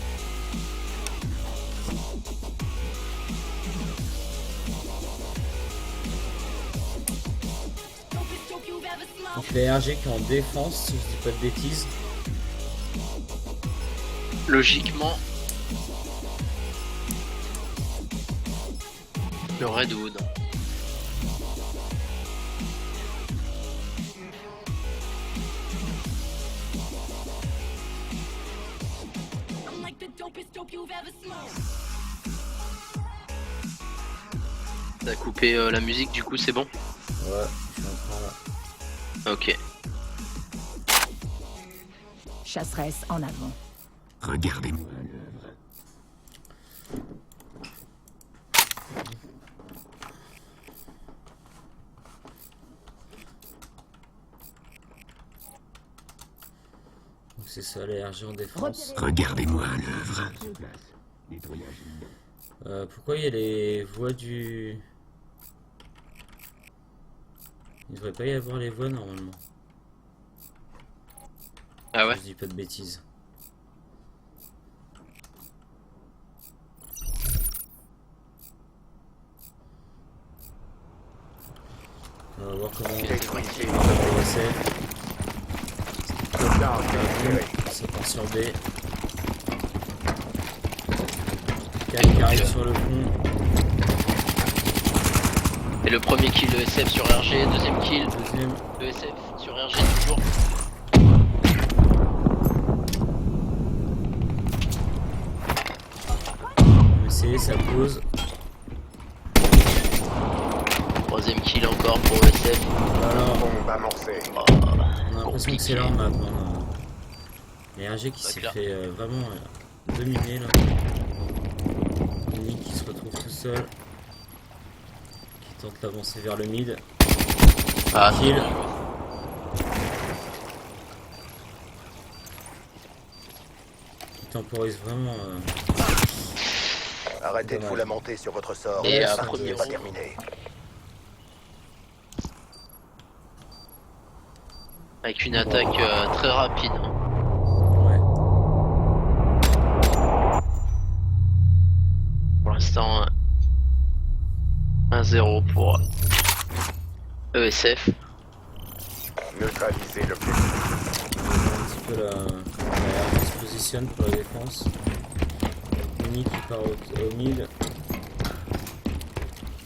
Donc la RG qui est en défense, si je dis pas de bêtises. Logiquement, le Redwood. T'as coupé la musique, du coup, c'est bon? Ouais, je suis en train là. Ok. Chasseresse en avant. Regardez-moi. Donc c'est ça les RG en défense. Regardez-moi l'œuvre. Pourquoi il y a les voix du... Il devrait pas y avoir les voix normalement. Ah ouais? Je dis pas de bêtises. On va voir comment on va passer. C'est pas sur B. 4 qui arrive sur le pont. Et le premier kill de SF sur RG, deuxième kill Deuxième. de SF sur RG toujours. On va essayer, ça pose. Troisième kill encore pour SF. Alors, Bombe amorcée. Oh, on a l'impression que c'est leur map. Hein. Et RG qui Ouais, s'est clair. fait vraiment dominer là. Mini qui se retrouve tout seul. Qui tente d'avancer vers le mid. Ah, Kill. non. Qui temporise vraiment. Arrêtez de Dommage. vous lamenter sur votre sort. Et La à partie premier n'est pas round. terminée. Avec une attaque très rapide. Hein. Ouais. Pour l'instant, 1-0 pour ESF. Neutralisez l'objectif. On voit un petit peu la RG qui se positionne pour la défense. Mini qui part au mid.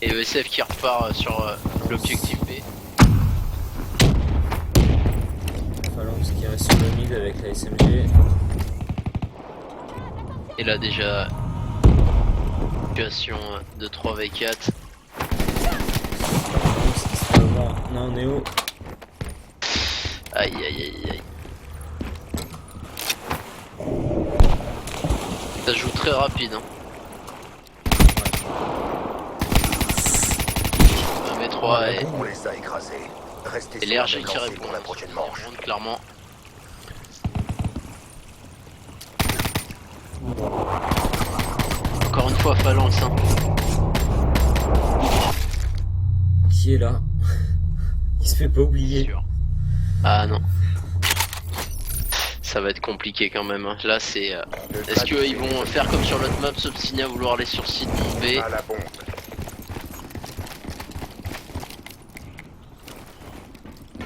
Et ESF qui repart sur l'objectif B. Phalanx qui reste sur le mid avec la SMG. Et là déjà, situation de 3v4. Phalanx qui se fait avoir. Non, Néo. Aïe aïe aïe aïe. Ça joue très rapide. Hein. 1v3 et... On les a écrasés. Restez Et sur la l'RG même qui lancée répond pour la prochaine manche. clairement. Encore une fois Phalanx. Hein. Qui est là? Il se fait pas oublier. Sûr. Ah non. Ça va être compliqué quand même. Hein. Là c'est... Est-ce qu'ils vont faire comme sur l'autre map, s'obstiner à vouloir aller sur site mon B? À la bombe.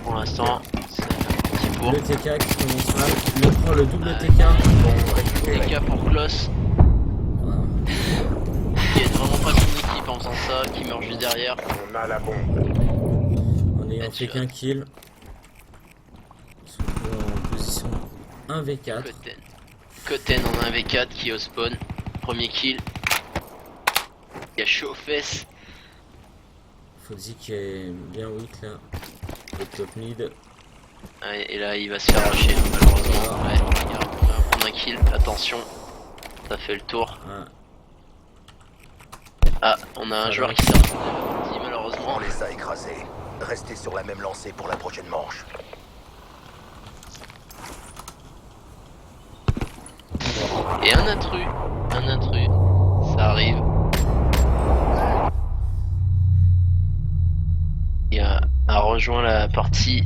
Pour l'instant, c'est pour Le TK qui commence mal. Le prend le double TK. Bombe récupérée. TK pour Kloss. Qui aide vraiment pas son équipe en faisant ça, qui meurt juste derrière. On a la bombe. En ayant fait Headshot. qu'un kill. Se retrouve en position 1v4. Koten en 1v4 qui est au spawn. Premier kill. Il y a chaud aux fesses. Fozzy qui est bien weak là. Le top mid. Ouais, et là il va se faire arracher malheureusement. Ouais, il va prendre un kill. Attention, ça fait le tour. Ah, Ah, on a un Ça joueur va. qui s'est dit malheureusement. On les a écrasés. Restez sur la même lancée pour la prochaine manche. Et un intrus, ça arrive. Il a rejoint la partie.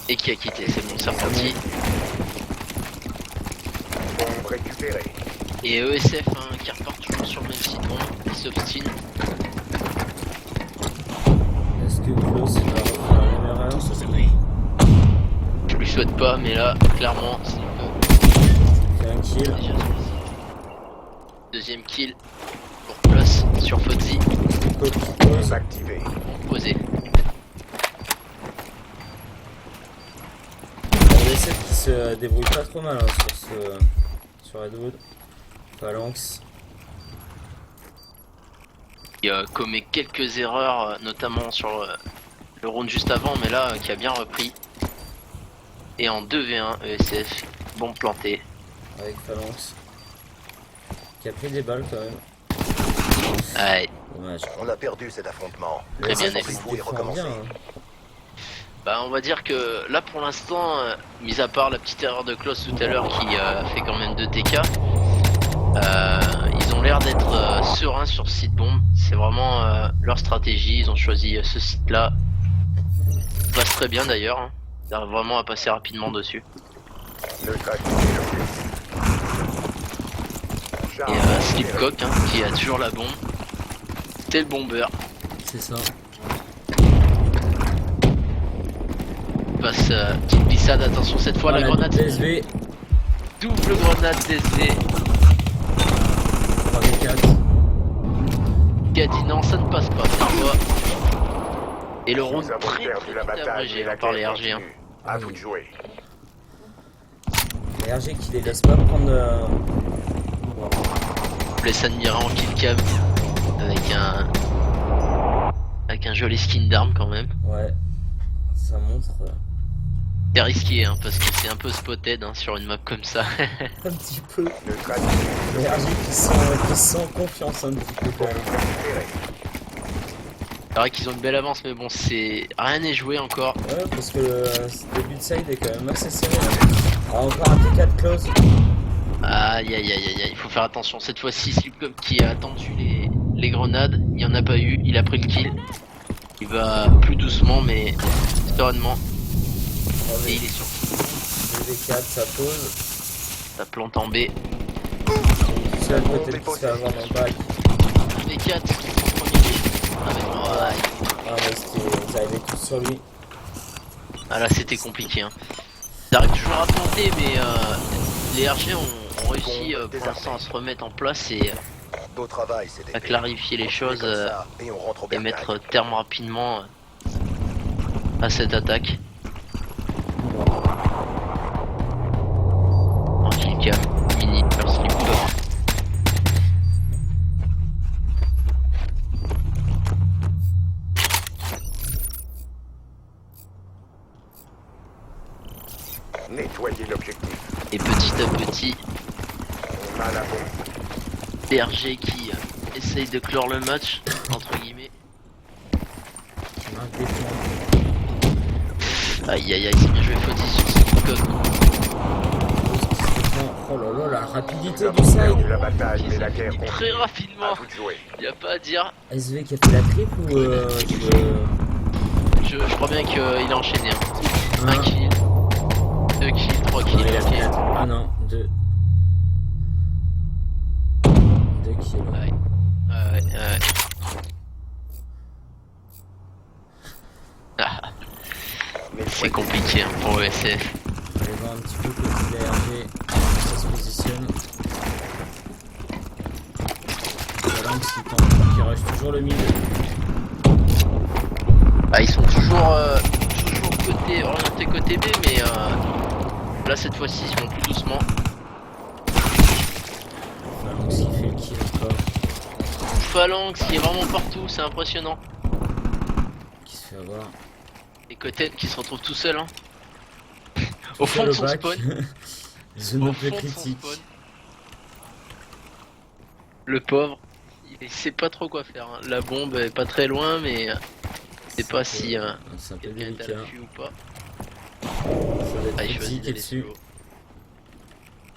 Et qui a quitté, c'est bon, c'est reparti. Bombe récupérée. Et ESF hein, qui repart toujours sur le même site, bon, il s'obstine. est-ce que Klaus va refaire la même erreur? Je lui souhaite pas, mais là, clairement, c'est Fait un kill. déjà deuxième kill pour Plus sur Fozzy, Pop qui pose. Activé. posé. se débrouille pas trop mal hein, sur Redwood. Phalanx. Il commet quelques erreurs, notamment sur le round juste avant, mais là qui a bien repris. Et en 2v1 ESF, bombe plantée. Avec Phalanx. Qui a pris des balles quand même. Ouais. Dommage. On a perdu cet affrontement. Très bien, Laissez-vous Il et défend recommencer. bien, hein. Bah on va dire que là pour l'instant, mis à part la petite erreur de Klaus tout à l'heure qui fait quand même 2 TK, ils ont l'air d'être sereins sur ce site bombe. C'est vraiment leur stratégie, ils ont choisi ce site là. Ça passe très bien d'ailleurs, hein. Ils arrivent vraiment à passer rapidement dessus. Et Slipcock hein, qui a toujours la bombe. C'est le bombeur. C'est ça. Passe petite glissade, attention cette fois Ah, la grenade. DSV. Double grenade DSV. 3v4. Qui a dit non, ça ne passe pas cette fois. Et le round Nous avons très perdu très la vite bataille, abrégé mais la hein, par les guerre RG. Hein. continue. À vous de jouer. Les RG qui les laissent pas prendre. Bless admiré en kill cam avec un joli skin d'arme quand même. Ouais. Ça montre. C'est risqué hein, parce que c'est un peu spotted hein, sur une map comme ça. Un petit peu. Neutralisez Les RG qui sont en confiance un petit peu quand même. récupéré. C'est vrai qu'ils ont une belle avance mais bon c'est rien n'est joué encore. Ouais, parce que le début de side est quand même assez serré. Ah, encore un T4 close. Aïe aïe aïe aïe aïe, il faut faire attention. Cette fois-ci Slipcock qui a attendu les grenades, il n'y en a pas eu, il a pris le kill. Il va plus doucement mais sereinement. Et il est sur 2v4, ça pose. sa plante en B. Seul peut-être qu'il se fait avoir dans le bac. Les 4 premier kill. Ah mais non, aïe. Ah, mais ils arrivaient tous sur lui. Ah là c'était compliqué hein. Ils arrivent toujours à planter mais les RG ont réussi pour l'instant à se remettre en place et Beau travail, c'est à clarifier les choses et on rentre au et bercail. mettre terme rapidement à cette attaque. En killcam, mini, leur Slipcock. Nettoyez l'objectif. Et petit à petit, On a la bombe. DRG qui essaye de clore le match, entre guillemets. Un défend. Aïe aïe aïe, c'est bien joué Fauti sur Slipcock. Oh là là, la rapidité Nous du avons perdu side. la bataille, mais la Ça guerre finit continue. très rapidement, À vous de jouer. y a pas à dire. SV qui a fait la triple ou Je crois bien qu'il a enchaîné. Hein. Un. 1 kill, 2 kills, 3 kills, Il a ok. fait. Ah non, 2. 2 kills. Ouais. Ouais. Ah, c'est compliqué hein, pour ESF. On va aller voir un petit peu côté de la RG, comment ça se positionne. Phalanx qui rush toujours le mid. Ah, ils sont toujours orientés côté B, mais là cette fois-ci ils vont plus doucement. Phalanx qui fait le kill encore. Phalanx qui est vraiment partout, c'est impressionnant. Qui se fait avoir. Et Cotten qui se retrouve tout seul. Hein. Au fond de son spawn. Zone Au un peu fond de son critique. spawn. Le pauvre, il sait pas trop quoi faire. Hein. La bombe est pas très loin, mais c'est pas si C'est un peu quelqu'un est à délicat. l'affût ou pas. Ça doit Ah, être il Petit choisit qui est d'aller dessus. solo.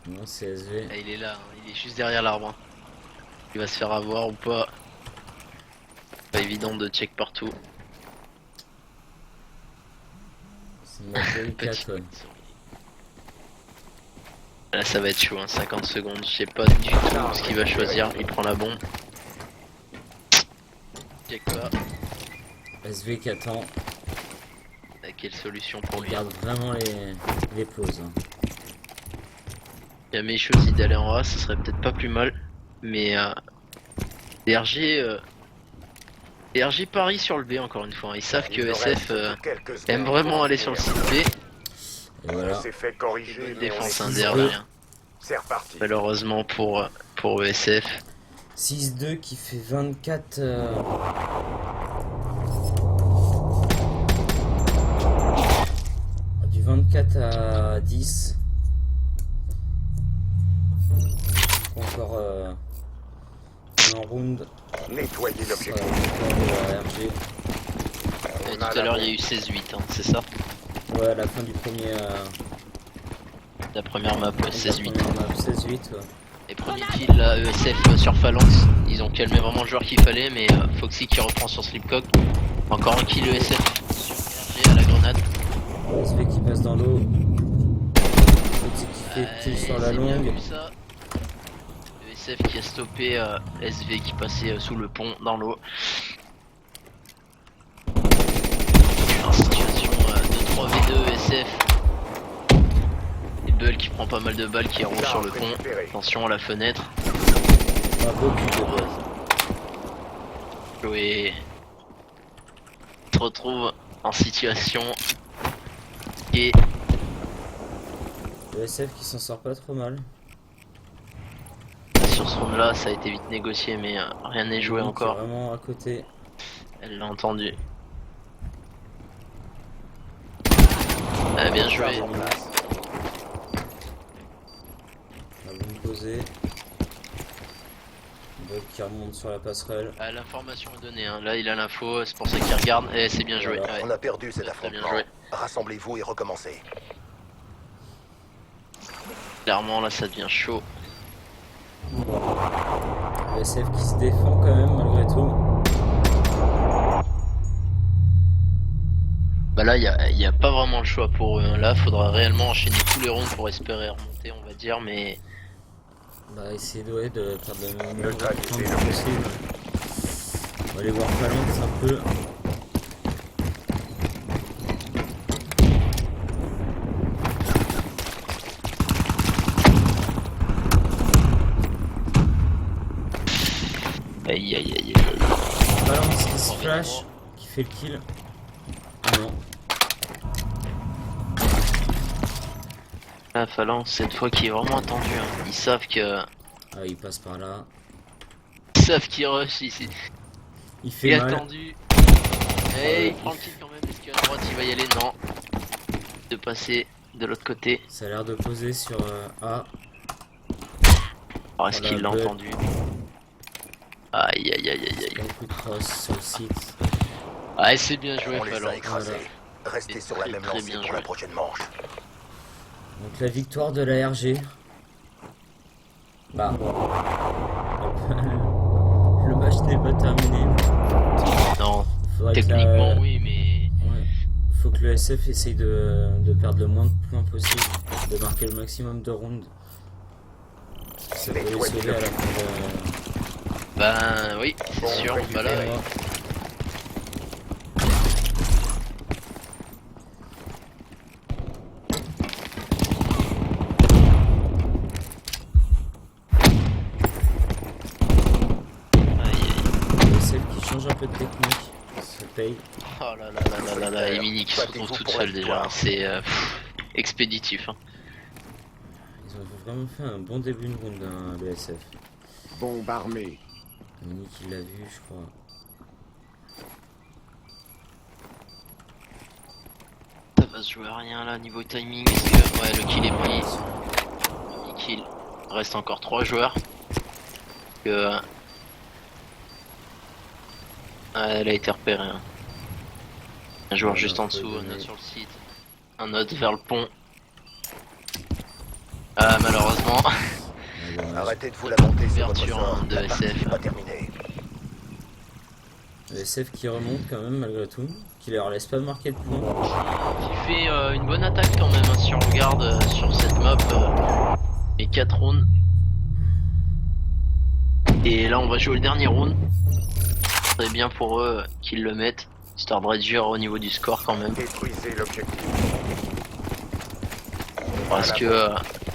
Non, c'est SV. Ah, il est là, hein. Il est juste derrière l'arbre. Hein. Il va se faire avoir ou pas. Pas évident de check partout. C'est une map délicate, Petit. ouais. Là ça va être chaud, hein. 50 secondes. Je sais pas du tout ce qu'il va choisir. Il prend la bombe. Check pas. SV qui attend. Quelle solution pour On lui. garde vraiment les pauses. Hein. Jamais il choisit d'aller en A, ce serait peut-être pas plus mal. Mais DRG parie sur le B encore une fois. Ils savent que Il ne SF reste que quelques aime secondes vraiment pour aller sur le finir. site B. Et voilà. On s'est fait corriger, Bonne mais on défense est... hein, derrière. C'est reparti. Malheureusement pour ESF. 6-2 qui fait 24. Du 24 à 10. Encore un round. Nettoyer Sur la l'objectif. victoire de la RG. Et On tout a à la l'heure, bombe. il y a eu 16-8, hein, c'est ça? Ouais, à la fin du premier. La première map, ouais, 16-8. 16-8, ouais. Et premier kill, là, ESF sur Phalanx. Ils ont calmé vraiment le joueur qu'il fallait, mais Foxy qui reprend sur Slipcock. Encore un kill ESF sur RG à la grenade. SV qui passe dans l'eau. Foxy qui fait kill sur la c'est bien longue. vu, ça. ESF qui a stoppé SV qui passait sous le pont dans l'eau. En situation de 3v2 ESF. Et Bull qui prend pas mal de balles qui roule sur le pont. Attention à la fenêtre. Pas beaucoup de balles. Chloé se retrouve en situation et Le SF qui s'en sort pas trop mal. sur ce round là ça a été vite négocié mais rien n'est joué Qui est encore. Vraiment à côté. Elle l'a entendu. Ah, bien joué. La bombe posée. Bug qui remonte sur la passerelle. Ah, l'information est donnée, hein. Là il a l'info, c'est pour ça qu'il regarde et c'est bien joué. Voilà. Ouais. On a perdu cet Très bien affrontement. joué. Rassemblez-vous et recommencez. Clairement là ça devient chaud. Le SF qui se défend quand même malgré tout. Bah là il y a pas vraiment le choix pour eux, hein. Là faudra réellement enchaîner tous les rounds pour espérer remonter on va dire mais... Bah essayer de faire de Neutraliser le le possible. On va aller voir Phalanx un peu. Aïe aïe aïe aïe. Phalanx qui se flash, qui fait le kill. Ah non. La Phalanx cette fois qui est vraiment attendu, hein. Ils savent que... Ah il passe par là. Ils savent qu'il rush ici. Il Il fait est mal. attendu. Et il prend le kill quand même, est-ce qu'à droite il va y aller? Non. De passer de l'autre côté. Ça a l'air de poser sur A. Alors est-ce Voilà, qu'il l'a Bull. entendu? Aïe aïe aïe aïe Il y aïe. a beaucoup de cross sur le site. Ah c'est bien joué On les a Phalanx. écrasés. Voilà. Restez C'est sur la très, même très lancée bien pour joué. la prochaine manche. Donc la victoire de la RG. Bah. Le match n'est pas terminé. Non, Faudrait que techniquement la- oui mais... Ouais. Faut que le SF essaye de perdre le moins de points possible, de marquer le maximum de rounds. Ça peut les sauver à la fin de... Ben oui, c'est Bon, sûr. récupéré. Bah là, ouais. Aïe, aïe. Le SF qui change un peu de technique, ça paye. Oh là là là là là là, et Mini qui se retrouve toute seule déjà, hein. C'est expéditif. Hein. Ils ont vraiment fait un bon début de round, hein, le SF. Bombe armée. Mini qui l'a vu, je crois. Ça va se jouer à rien là niveau timing. Est-ce que ouais, le kill est pris. Premier kill. Il reste encore 3 joueurs. Que... elle a été repérée. Hein. Un joueur Ouais, juste en faut dessous, un donner. autre sur le site. Un autre vers le pont. Ah malheureusement. Ouais, dommage. Arrêtez de vous lamenter sur votre Ouverture, sort. hein, de La partie SF. n'est pas terminée. Le SF qui remonte quand même malgré tout, qui leur laisse pas marquer de points. Il fait une bonne attaque quand même, hein, si on regarde sur cette map. Les 4 rounds. Et là on va jouer le dernier round. C'est bien pour eux qu'ils le mettent, histoire de réduire au niveau du score quand même. Détruisez l'objectif. Parce que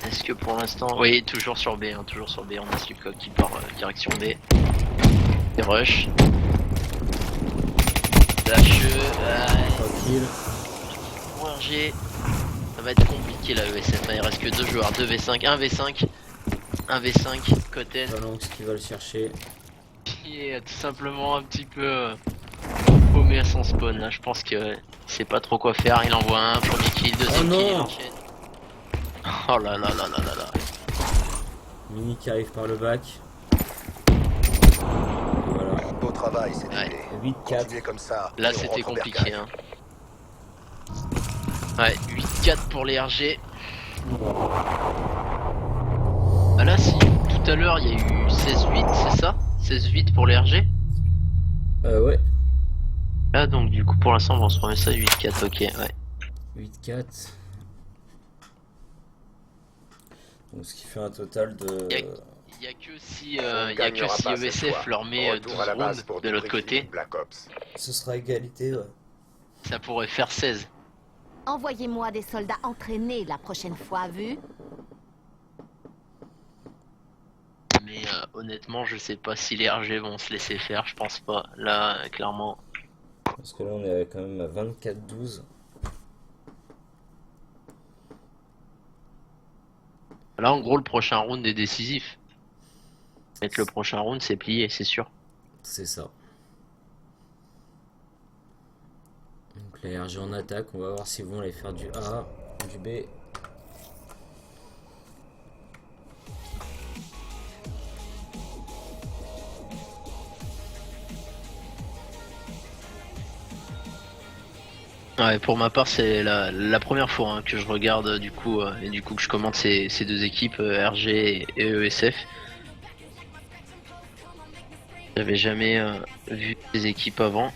est-ce que pour l'instant... Oui, toujours sur B, hein, toujours sur B, on a Slipcock qui part direction B. Et rush. Lâche, Tranquille. RG. Ça va être compliqué la ESF, il reste que 2 joueurs, 2v5, 1v5, 1v5, Cotten Phalanx qui va le chercher. qui est tout simplement un petit peu paumé à son spawn là, je pense que il sait pas trop quoi faire, il envoie un, premier kill, deuxième Oh kill, il non. enchaîne. Oh là là là là là là. Mini qui arrive par le bac. Voilà. Beau travail, c'est Ouais. 8-4. Continuez comme ça. Là et on c'était rentre en compliqué bercail. hein. Ouais, 8-4 pour les RG. Ah là si, tout à l'heure il y a eu 16-8, c'est ça? 16-8 pour les RG. Ouais. Là donc du coup pour l'instant on va se remettre ça 8-4, ok ouais. 8-4. Donc ce qui fait un total de... Il y a que si, On il y a que gagnera si pas cette ESF fois. leur met 12 Retour à la base rounds pour de l'autre débriefer côté, Black Ops. Ce sera égalité, ouais. ça pourrait faire 16. Envoyez-moi des soldats entraînés la prochaine fois, vu? Mais honnêtement je sais pas si les RG vont se laisser faire, je pense pas. Là clairement. Parce que là on est quand même à 24-12. Là en gros le prochain round est décisif. Mettre le prochain round c'est plié, c'est sûr. C'est ça. Donc les RG en attaque, on va voir s'ils vont aller faire du A, du B. Ouais, pour ma part c'est la première fois hein, que je regarde du coup et du coup que je commente ces deux équipes RG et ESF. J'avais jamais vu ces équipes avant.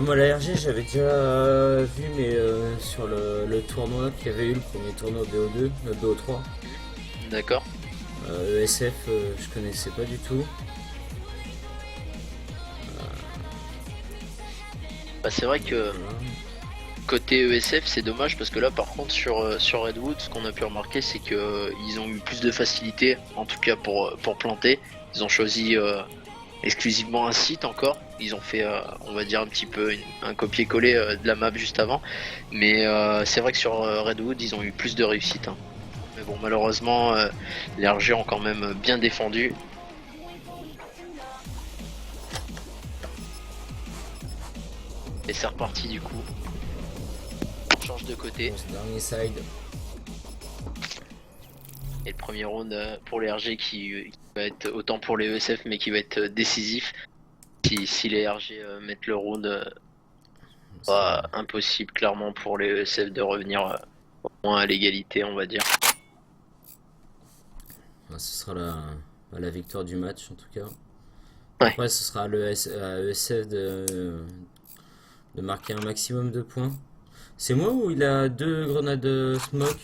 Moi la RG j'avais déjà vu mais sur le tournoi qu'il y avait eu, le premier tournoi BO2, BO3. D'accord. ESF je connaissais pas du tout. Bah, c'est vrai que Voilà. côté ESF c'est dommage parce que là par contre sur Redwood ce qu'on a pu remarquer c'est que ils ont eu plus de facilité en tout cas pour planter. Ils ont choisi exclusivement un site encore. Ils ont fait on va dire un petit peu un copier-coller de la map juste avant. Mais c'est vrai que sur Redwood ils ont eu plus de réussite hein. Mais bon malheureusement les RG ont quand même bien défendu. Et c'est reparti du coup. On change de côté. Bon, ce dernier side. Et le premier round pour les RG qui va être autant pour les ESF mais qui va être décisif. Si les RG mettent le round, pas impossible clairement pour les ESF de revenir au moins à l'égalité on va dire. Ce sera la victoire du match en tout cas. Ouais. Après ce sera à l'ESF de marquer un maximum de points. C'est moi ou il a 2 grenades smoke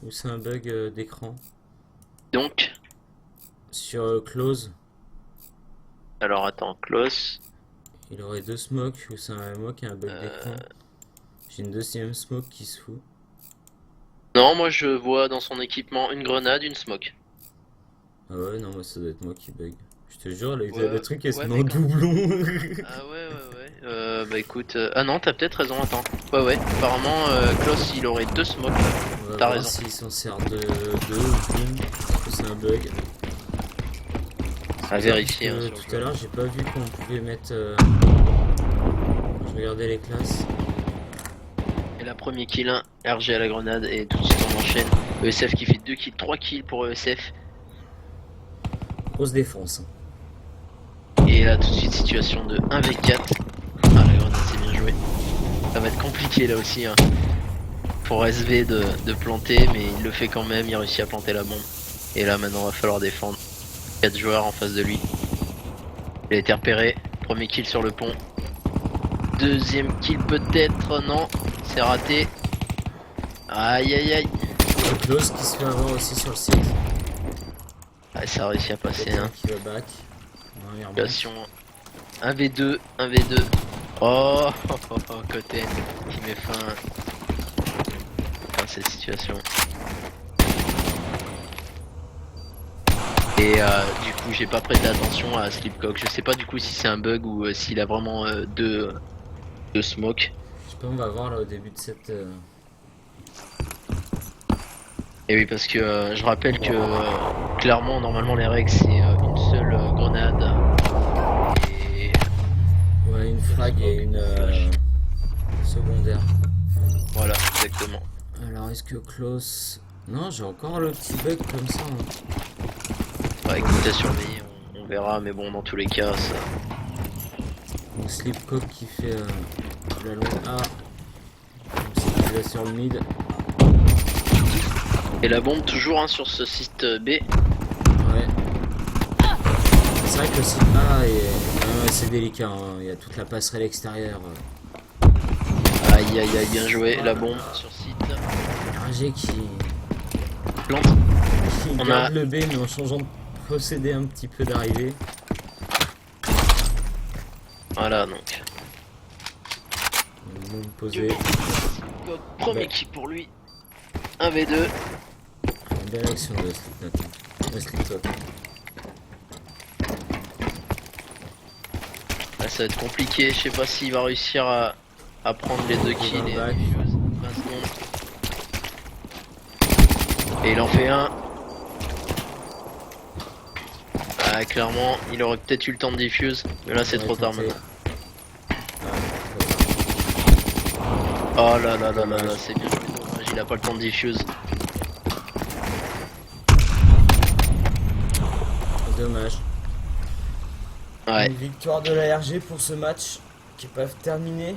ou c'est un bug d'écran? Donc, Sur close, alors attends, close. il aurait 2 smokes ou c'est moi qui ai un bug d'écran? J'ai une deuxième smoke qui se fout. Non, moi je vois dans son équipement une grenade, une smoke. Ah ouais, non, moi ça doit être moi qui bug. Je te jure, avec Ouais, le truc elle se ouais, met en mais quand- doublon. Ah ouais. Bah écoute, ah non, t'as peut-être raison, attends. Ouais, apparemment, Klaus il aurait 2 smokes. On va T'as voir raison. s'il s'en sert de 2 ou d'une, parce que c'est un bug. À vérifier. Hein, sur le Tout jeu. à l'heure, j'ai pas vu qu'on pouvait mettre. Je regardais les classes. Et la premier kill 1, RG à la grenade et tout de suite on enchaîne. ESF qui fait 2 kills, 3 kills pour ESF. Grosse défense. Et là tout de suite situation de 1v4. Ah la grenade c'est bien joué. Ça va être compliqué là aussi hein, pour SV de planter mais il le fait quand même, il réussit à planter la bombe. Et là maintenant va falloir défendre. 4 joueurs en face de lui. Il a été repéré, premier kill sur le pont. Deuxième kill peut-être, non, c'est raté. Aïe. Le close qui se fait avoir aussi sur le site. Ah, ça a réussi à passer Quelqu'un hein. qui va back. Non, il remonte. Situation 1v2, 1v2. Oh, côté qui met fin à cette situation. Et du coup j'ai pas prêté attention à Slipcock. Je sais pas du coup si c'est un bug ou s'il a vraiment deux smoke. Je sais pas, on va voir là au début de cette... Et oui parce que je rappelle que clairement normalement les règles c'est une seule grenade. Et Ouais, une frag et une secondaire. voilà exactement. Alors est-ce que close... Non, j'ai encore le petit bug comme ça. Hein. Ouais, écoute à surveiller, on verra, mais bon dans tous les cas ça. Donc Slipcock qui fait la longue A. Comme si tu l'as sur le mid. Et la bombe toujours hein, sur ce site B. Ouais. C'est vrai que le site A est assez délicat. Hein. Il y a toute la passerelle extérieure. Aïe aïe aïe, bien joué, la bombe sur site. RG qui Plante. On garde a- le B mais en changeant de procédé un petit peu d'arrivée. Voilà donc. Bon, posé. Premier Ouais. kill pour lui. 1v2. Belle action de Slipcock. Là, ça va être compliqué, je sais pas s'il va réussir à prendre les 2 kills et 20 back. secondes. Et il en fait un. Ah, clairement, il aurait peut-être eu le temps de diffuse, mais là c'est Ouais, trop tard tenté. maintenant. Oh là là là là là, c'est bien joué, dommage, il a pas le temps de diffuse. Dommage. Ouais, Une victoire de la RG pour ce match qui est pas terminé.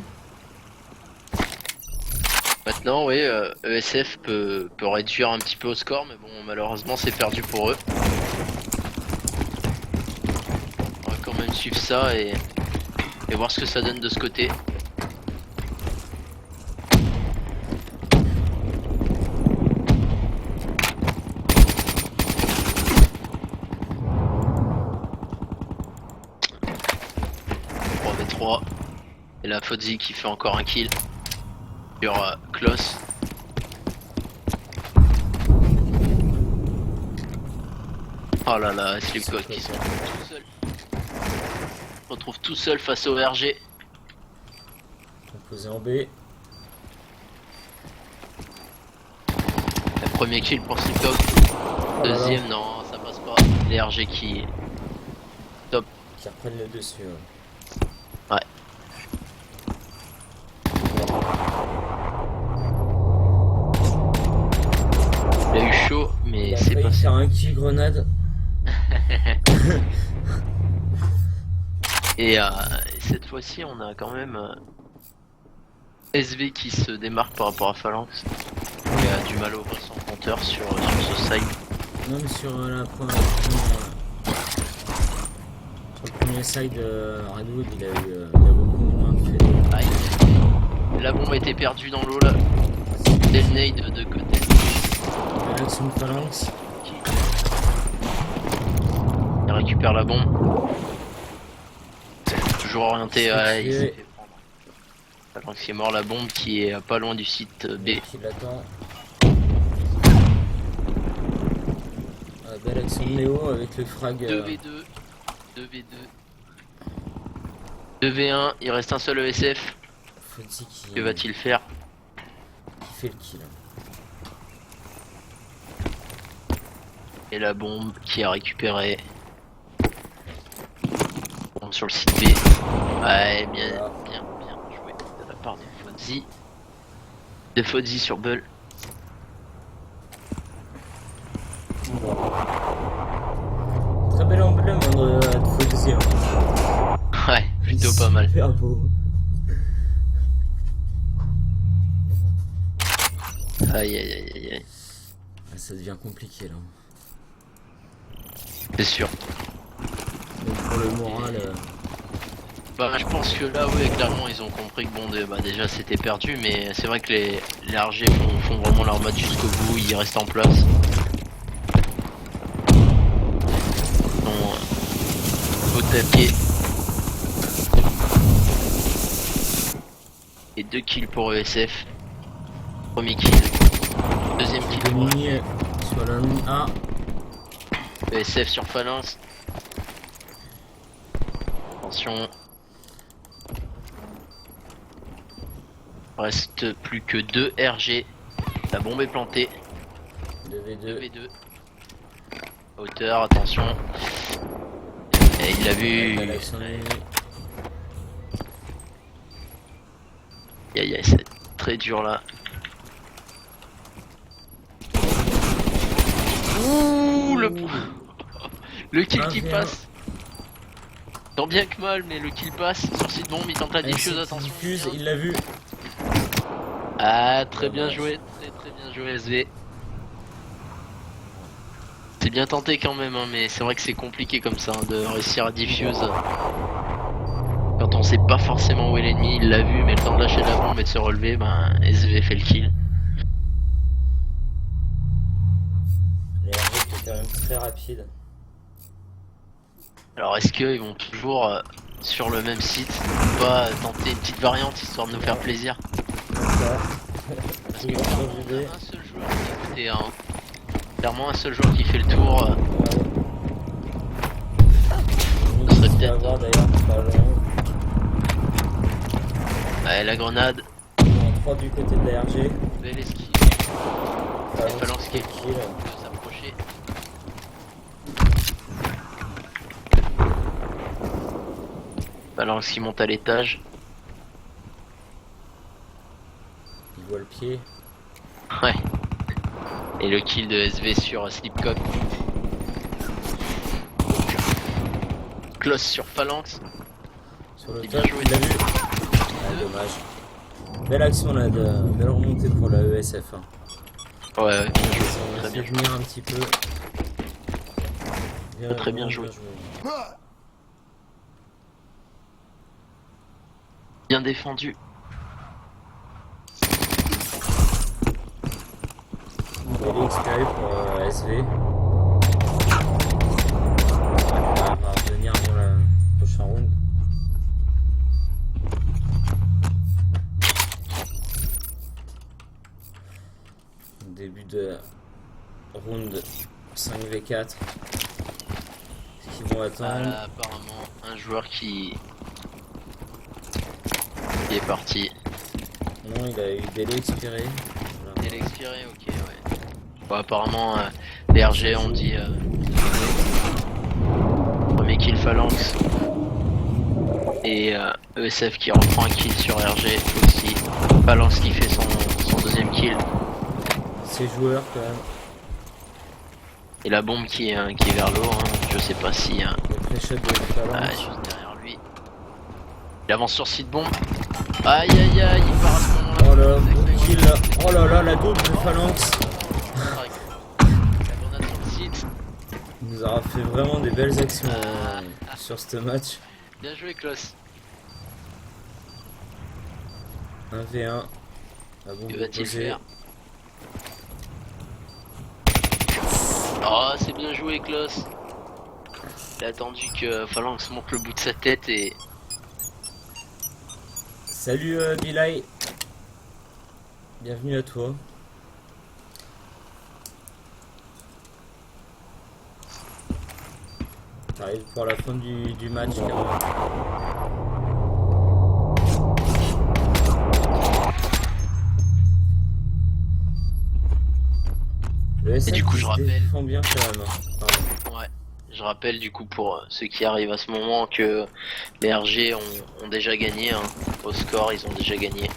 maintenant, oui, ESF peut réduire un petit peu au score, mais bon, malheureusement, c'est perdu pour eux. On va quand même suivre ça et voir ce que ça donne de ce côté. Et la Fozzy qui fait encore un kill sur Kloss. Oh là là, Slipcock qui se retrouve tout seul. Se retrouve tout seul face au RG. Composé en B. Le premier kill pour Slipcock. Oh là là. Deuxième, non, ça passe pas. Les RG qui reprennent le dessus. Ouais. Il a eu chaud, mais Il a c'est failli pas faire ça. un kill grenade. Et cette fois-ci, on a quand même SV qui se démarque par rapport à Phalanx. Il a du mal à ouvrir son compteur sur ce site. Même sur la première. Sur le premier side Redwood, il a beaucoup moins fait. Aïe. La bombe a été perdue dans l'eau là. Des nades de côté. L'action de Phalanx. Il récupère la bombe. Toujours orienté à. Il s'est fait prendre. Phalanx est mort, la bombe qui est pas loin du site B. Qui l'attend. Belle action de Néo avec le frag. 2v2. 2v2. 2v1, il reste un seul ESF. Fuzzy qui. Que va-t-il faire? Qui fait le kill. Et la bombe qui a récupéré. Bombe sur le site B. Ouais, bien, Voilà. bien joué de la part de Fozzy. De Fozzy sur Bull. Très bel emblème de Fuzzy. Ouais, plutôt pas mal. Super beau. Aïe aïe aïe aïe aïe. Ah, ça devient compliqué là. C'est sûr. Donc pour le moral. Bah je pense que là ouais clairement ils ont compris que bon déjà c'était perdu, mais c'est vrai que les RG font vraiment leur match jusqu'au bout, ils restent en place. Ils sont au taquet. Et 2 kills pour ESF. Premier kill. Deuxième kill pour Domini sur la ligne A. ESF sur Phalanx. Attention. Reste plus que 2 RG. La bombe est plantée. 2v2. 2v2. Hauteur, attention. Et il l'a vu. Belle action de l'ennemi. Aïe aïe, c'est très dur là. Ouh, le kill qui 1v1. passe. Tant bien que mal, mais le kill passe. Sur site bombe, il tente la diffuse, attention. Diffuse, il l'a vu. Ah, très bien joué, très bien joué SV. C'est bien tenté quand même, hein, mais c'est vrai que c'est compliqué comme ça hein, de réussir à diffuse. Quand on sait pas forcément où est l'ennemi, il l'a vu, mais le temps de lâcher la bombe et de se relever, ben SV fait le kill. Les RG qui est quand même très rapide. Alors est-ce qu'ils vont toujours sur le même site ou pas tenter une petite variante histoire de nous faire plaisir? Parce que clairement, on a un seul joueur qui est côté 1. Clairement un seul joueur qui fait le tour. Ce serait serait peut-être- avoir d'ailleurs pas loin. Ouais, la grenade, En 3 du côté de la RG. belle esquive, Phalanx Phalanx qui est kill. peut s'approcher. Phalanx qui monte à l'étage. Il voit le pied. Ouais. Et le kill de SV sur Slipcock. Close sur Phalanx. Sur le C'est top, bien joué. il l'a vu. Ah, dommage. Belle action là, belle remontée pour la ESF. Hein. Ouais, ouais, bien joué. On va Très bien se joué. tenir un petit peu. Très bien joué. Bien défendu. Belle expérience pour SV. On va revenir dans le prochain round. Début de round 5v4. Ce qu'ils vont attendre. Voilà, apparemment un joueur qui est parti. Non, il a eu délai expiré. Voilà. Elle est expirée, ok, ouais. Bon, apparemment, les RG ont dit premier kill Phalanx. Et ESF qui reprend un kill sur RG aussi. Phalanx qui fait son deuxième kill. Ces joueurs quand même. Et la bombe qui est vers l'eau, hein. Je sais pas si. Les pré-shots de Ah, Phalanx. juste derrière lui. Il avance sur site bombe. Aïe aïe aïe, il part à ce moment-là. Oh là, bon kill là. Oh là là, la double de Phalanx. La grenade sur le site. Il nous aura fait vraiment des belles actions sur ce match. Bien joué, Klaus. 1v1. La bombe Que est va-t-il posée. faire? Oh, c'est bien joué, Klaus. Il a attendu que Phalanx monte le bout de sa tête et. Salut Bilal. Bienvenue à toi. T'arrives pour la fin du match carrément. Le SF du coup, je se rappelle. défend bien quand même. Hein. Pardon. Ouais. Je rappelle du coup pour ceux qui arrivent à ce moment que les RG ont déjà gagné. Hein. Au score, ils ont déjà gagné.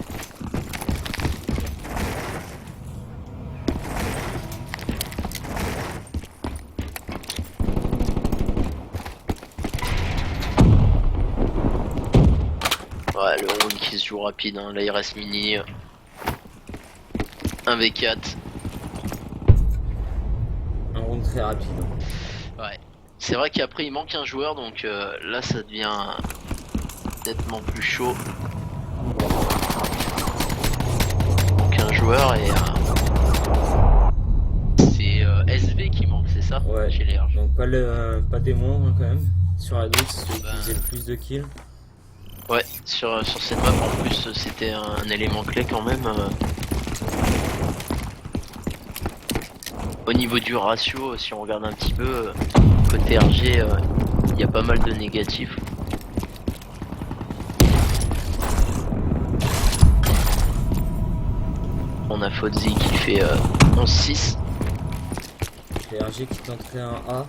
Ouais, le round qui se joue rapide, hein. Là il reste mini 1v4. Un round très rapide. Ouais. C'est vrai qu'après il manque un joueur, donc là ça devient nettement plus chaud. Qu'un joueur et c'est SV qui manque, c'est ça? Ouais. Chez les RG. Donc pas des moindres hein, quand même. Sur la douce, celui qui Bah. faisait le plus de kills. Ouais, sur cette map en plus c'était un élément clé quand même. Au niveau du ratio, si on regarde un petit peu, côté RG, il y a pas mal de négatifs. On a Fozzy qui fait 11-6. Les RG qui tenterait un A.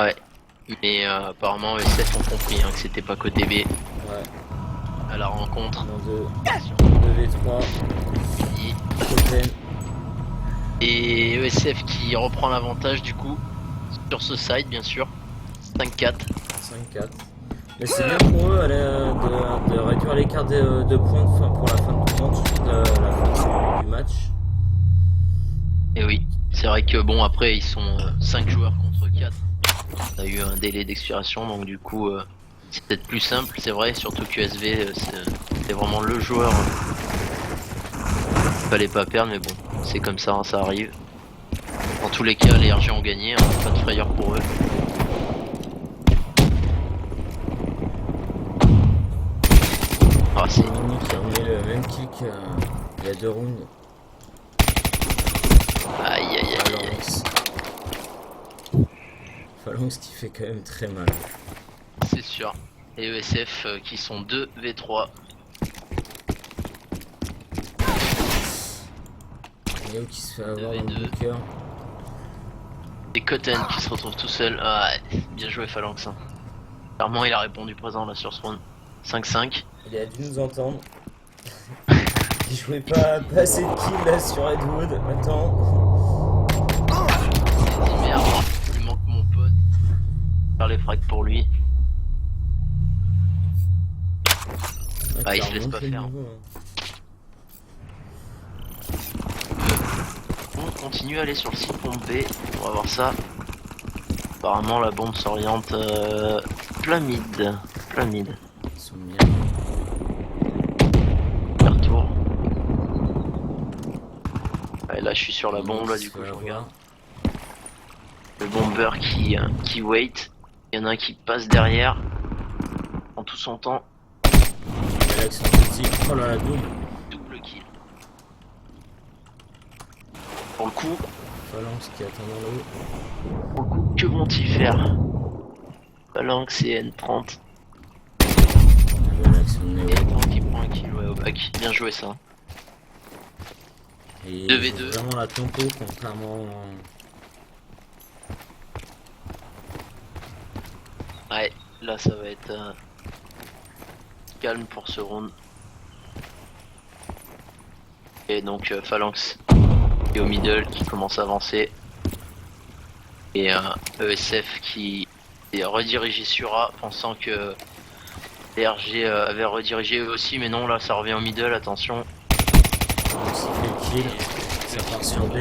Ouais. Mais apparemment ESF ont compris hein, que c'était pas côté B. Ouais. À la rencontre. Dans 2v3. Coten. Et ESF qui reprend l'avantage du coup sur ce side bien sûr. 5-4. 5-4. Mais c'est bien pour eux de réduire l'écart de points pour la fin du match. Et oui, c'est vrai que bon après ils sont 5 joueurs contre 4. On a eu un délai d'expiration donc du coup c'est peut-être plus simple, c'est vrai, surtout que SV c'est vraiment le joueur. Fallait pas perdre mais bon, c'est comme ça, hein, ça arrive. Dans tous les cas les RG ont gagné, hein, pas de frayeur pour eux. Ah c'est Mini qui a remis le même kill qu'il y a 2 rounds. aïe aïe aïe aïe. Phalanx. Phalanx qui fait quand même très mal. C'est sûr. Et ESF qui sont 2v3. Néo qui se fait avoir dans le 2v2. bunker. Et Cotten qui se retrouve tout seul. Ah ouais, bien joué Phalanx. Hein. Clairement il a répondu présent là sur ce round. 5-5. Il a dû nous entendre. Il jouait pas assez de kills là sur Edwood. Attends. Il dit merde, il manque mon pote. Faire les frags pour lui. Ah, il se laisse pas faire. On continue à aller sur le site bombe B. On va voir ça. Apparemment la bombe s'oriente plein mid. Plein mid. Ils sont bien. Retour. Ouais, là je suis sur la bombe là du coup je regarde. Le bomber qui wait. Il y en a un qui passe derrière. En tout son temps. Et là, oh là la double. Double kill. Pour le coup, Phalanx qui attend dans l'eau. que vont-ils faire? Phalanx et N30. L'action de Néo. Et N30 qui prend un kill ouais, au bac. Bien joué ça. Et 2v2. vraiment la tempo contrairement. Ouais, là ça va être calme pour ce round. Et donc Phalanx est au middle qui commence à avancer. Et ESF qui est redirigé sur A pensant que les RG avaient redirigé eux aussi mais non là ça revient au middle, attention. Phalanx qui fait le kill. Ça part sur B.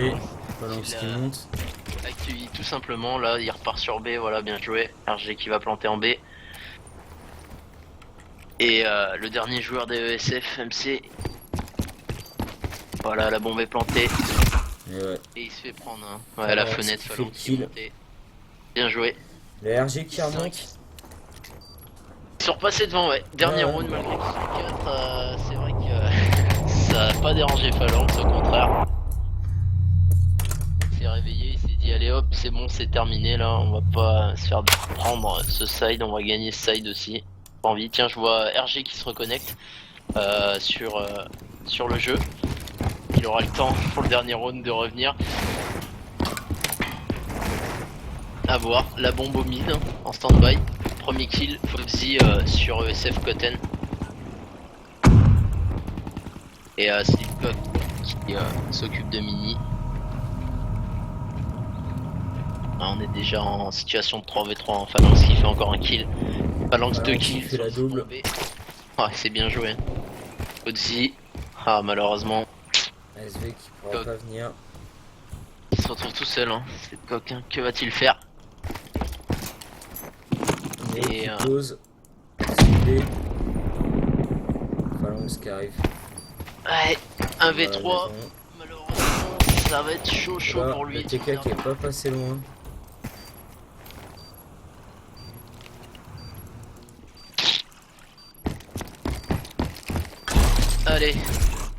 Phalanx qui monte. Accueilli tout simplement, là il repart sur B, voilà bien joué. RG qui va planter en B. Et le dernier joueur des ESF, MC. Voilà, la bombe est plantée. Et ouais. Et il se fait prendre. Hein. Ouais, la Phalanx fenêtre, qui fait Phalanx le qui kill. est monté. Bien joué. Le RG qui remonte. Ils sont repassés devant, ouais. Dernier Ouais. round malgré qu'ils sont 4. C'est vrai que ça n'a pas dérangé Phalanx, au contraire. Il s'est réveillé, il s'est dit allez hop, c'est bon, c'est terminé là. On va pas se faire prendre ce side, on va gagner ce side aussi. Pas envie. Tiens, je vois RG qui se reconnecte sur le jeu. Il aura le temps pour le dernier round de revenir. À voir, la bombe au mid en stand-by. Premier kill, Fozzy sur ESF Cotten. Et c'est Coq qui s'occupe de Mini. Ah, on est déjà en situation de 3v3 en Phalanx qui fait encore un kill. Phalanx 2 kills. fait la double. Ah, c'est bien joué. Fozzy. Ah, malheureusement, SV qui pourra Coq. pas venir. il se retrouve tout seul. Hein. C'est coquin. Que va-t-il faire? Néo Et, qui pose. B. Phalanx qui arrive. Ouais, 1v3. Voilà, Malheureusement, ça va être chaud Là, pour lui. le TK qui est pas passé loin. Allez,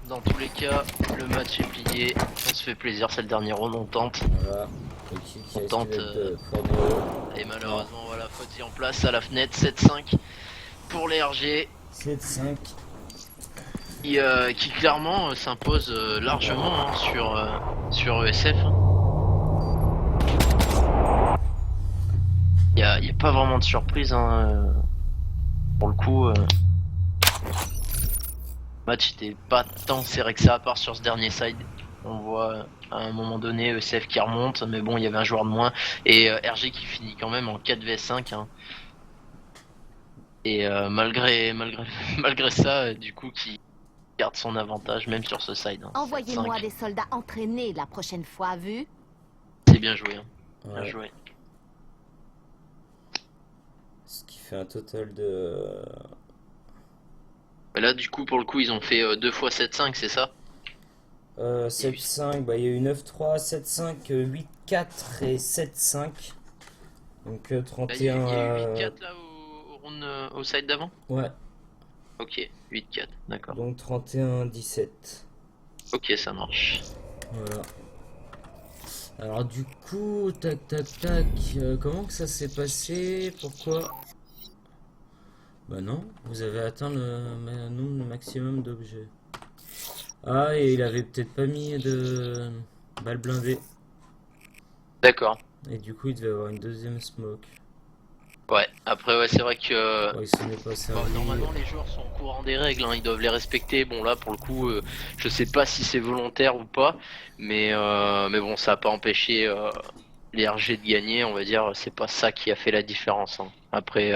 Dans tous les cas, le match est plié. On se fait plaisir, c'est le dernier round, on tente. Voilà. Le kill qui risque tente, d'être de Fornero. Et malheureusement, voilà, Fuzzy en place à la fenêtre, 7-5 pour les RG. 7-5. Qui clairement s'impose largement hein, sur ESF. Il y a pas vraiment de surprise hein, pour le coup. Le match était pas tant serré que ça à part sur ce dernier side. On voit à un moment donné ESF qui remonte, mais bon il y avait un joueur de moins et RG qui finit quand même en 4v5. Hein. Et malgré ça, du coup qui garde son avantage même sur ce side. Hein. Envoyez-moi 7-5. des soldats entraînés la prochaine fois, vu? C'est bien joué. Hein. Bien Ouais. joué. Ce qui fait un total de. Mais là du coup pour le coup ils ont fait 2 fois 7-5 c'est ça? 7-5, bah il y a eu 9-3, 7-5, 8-4 et 7-5. Donc Là, il y a 31. eu 8-4 là au round au side d'avant? Ouais, Ok, 8-4, d'accord. donc 31-17. Ok ça marche. Voilà. Alors du coup, tac tac tac, comment que ça s'est passé? Pourquoi? Bah non, vous avez atteint le maximum d'objets. Ah, et il avait peut-être pas mis de balles blindées. D'accord. Et du coup, il devait avoir une deuxième smoke. Ouais, après ouais c'est vrai que Bon, il s'en est pas servi. normalement les joueurs sont au courant des règles, hein, ils doivent les respecter. Bon là pour le coup je sais pas si c'est volontaire ou pas, mais bon ça a pas empêché les RG de gagner, on va dire, c'est pas ça qui a fait la différence. Hein. Après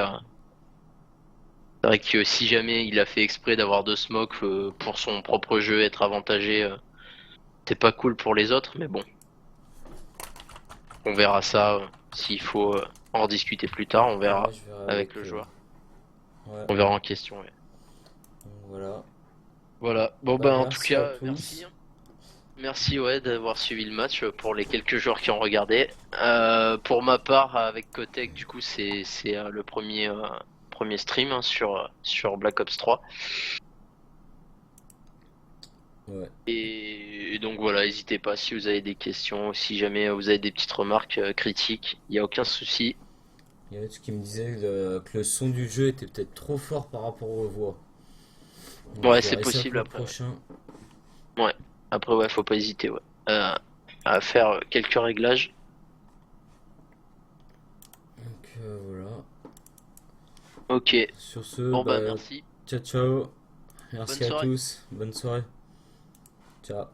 c'est vrai que si jamais il a fait exprès d'avoir deux smokes pour son propre jeu, être avantagé, c'est pas cool pour les autres, mais bon. On verra ça s'il faut en rediscuter plus tard, on verra Ouais, je verrai avec le joueur. Ouais, On verra en question. Ouais. donc voilà. Voilà, bon Bah, ben en tout merci à cas, tous. merci. Merci ouais d'avoir suivi le match pour les quelques joueurs qui ont regardé. Pour ma part, avec Kotek, du coup, c'est le premier stream hein, sur Black Ops 3. Ouais. Et donc voilà, n'hésitez pas si vous avez des questions, si jamais vous avez des petites remarques critiques, il n'y a aucun souci. Il y en a qui me disaient que le son du jeu était peut-être trop fort par rapport aux voix. Donc, Ouais, je c'est verrai ça possible pour le après. prochain. Après ouais, faut pas hésiter ouais. À faire quelques réglages. Donc voilà. Ok, Sur ce, bon bah bah, merci. ciao ciao. Merci Bonne à soirée. tous. Bonne soirée. Ciao.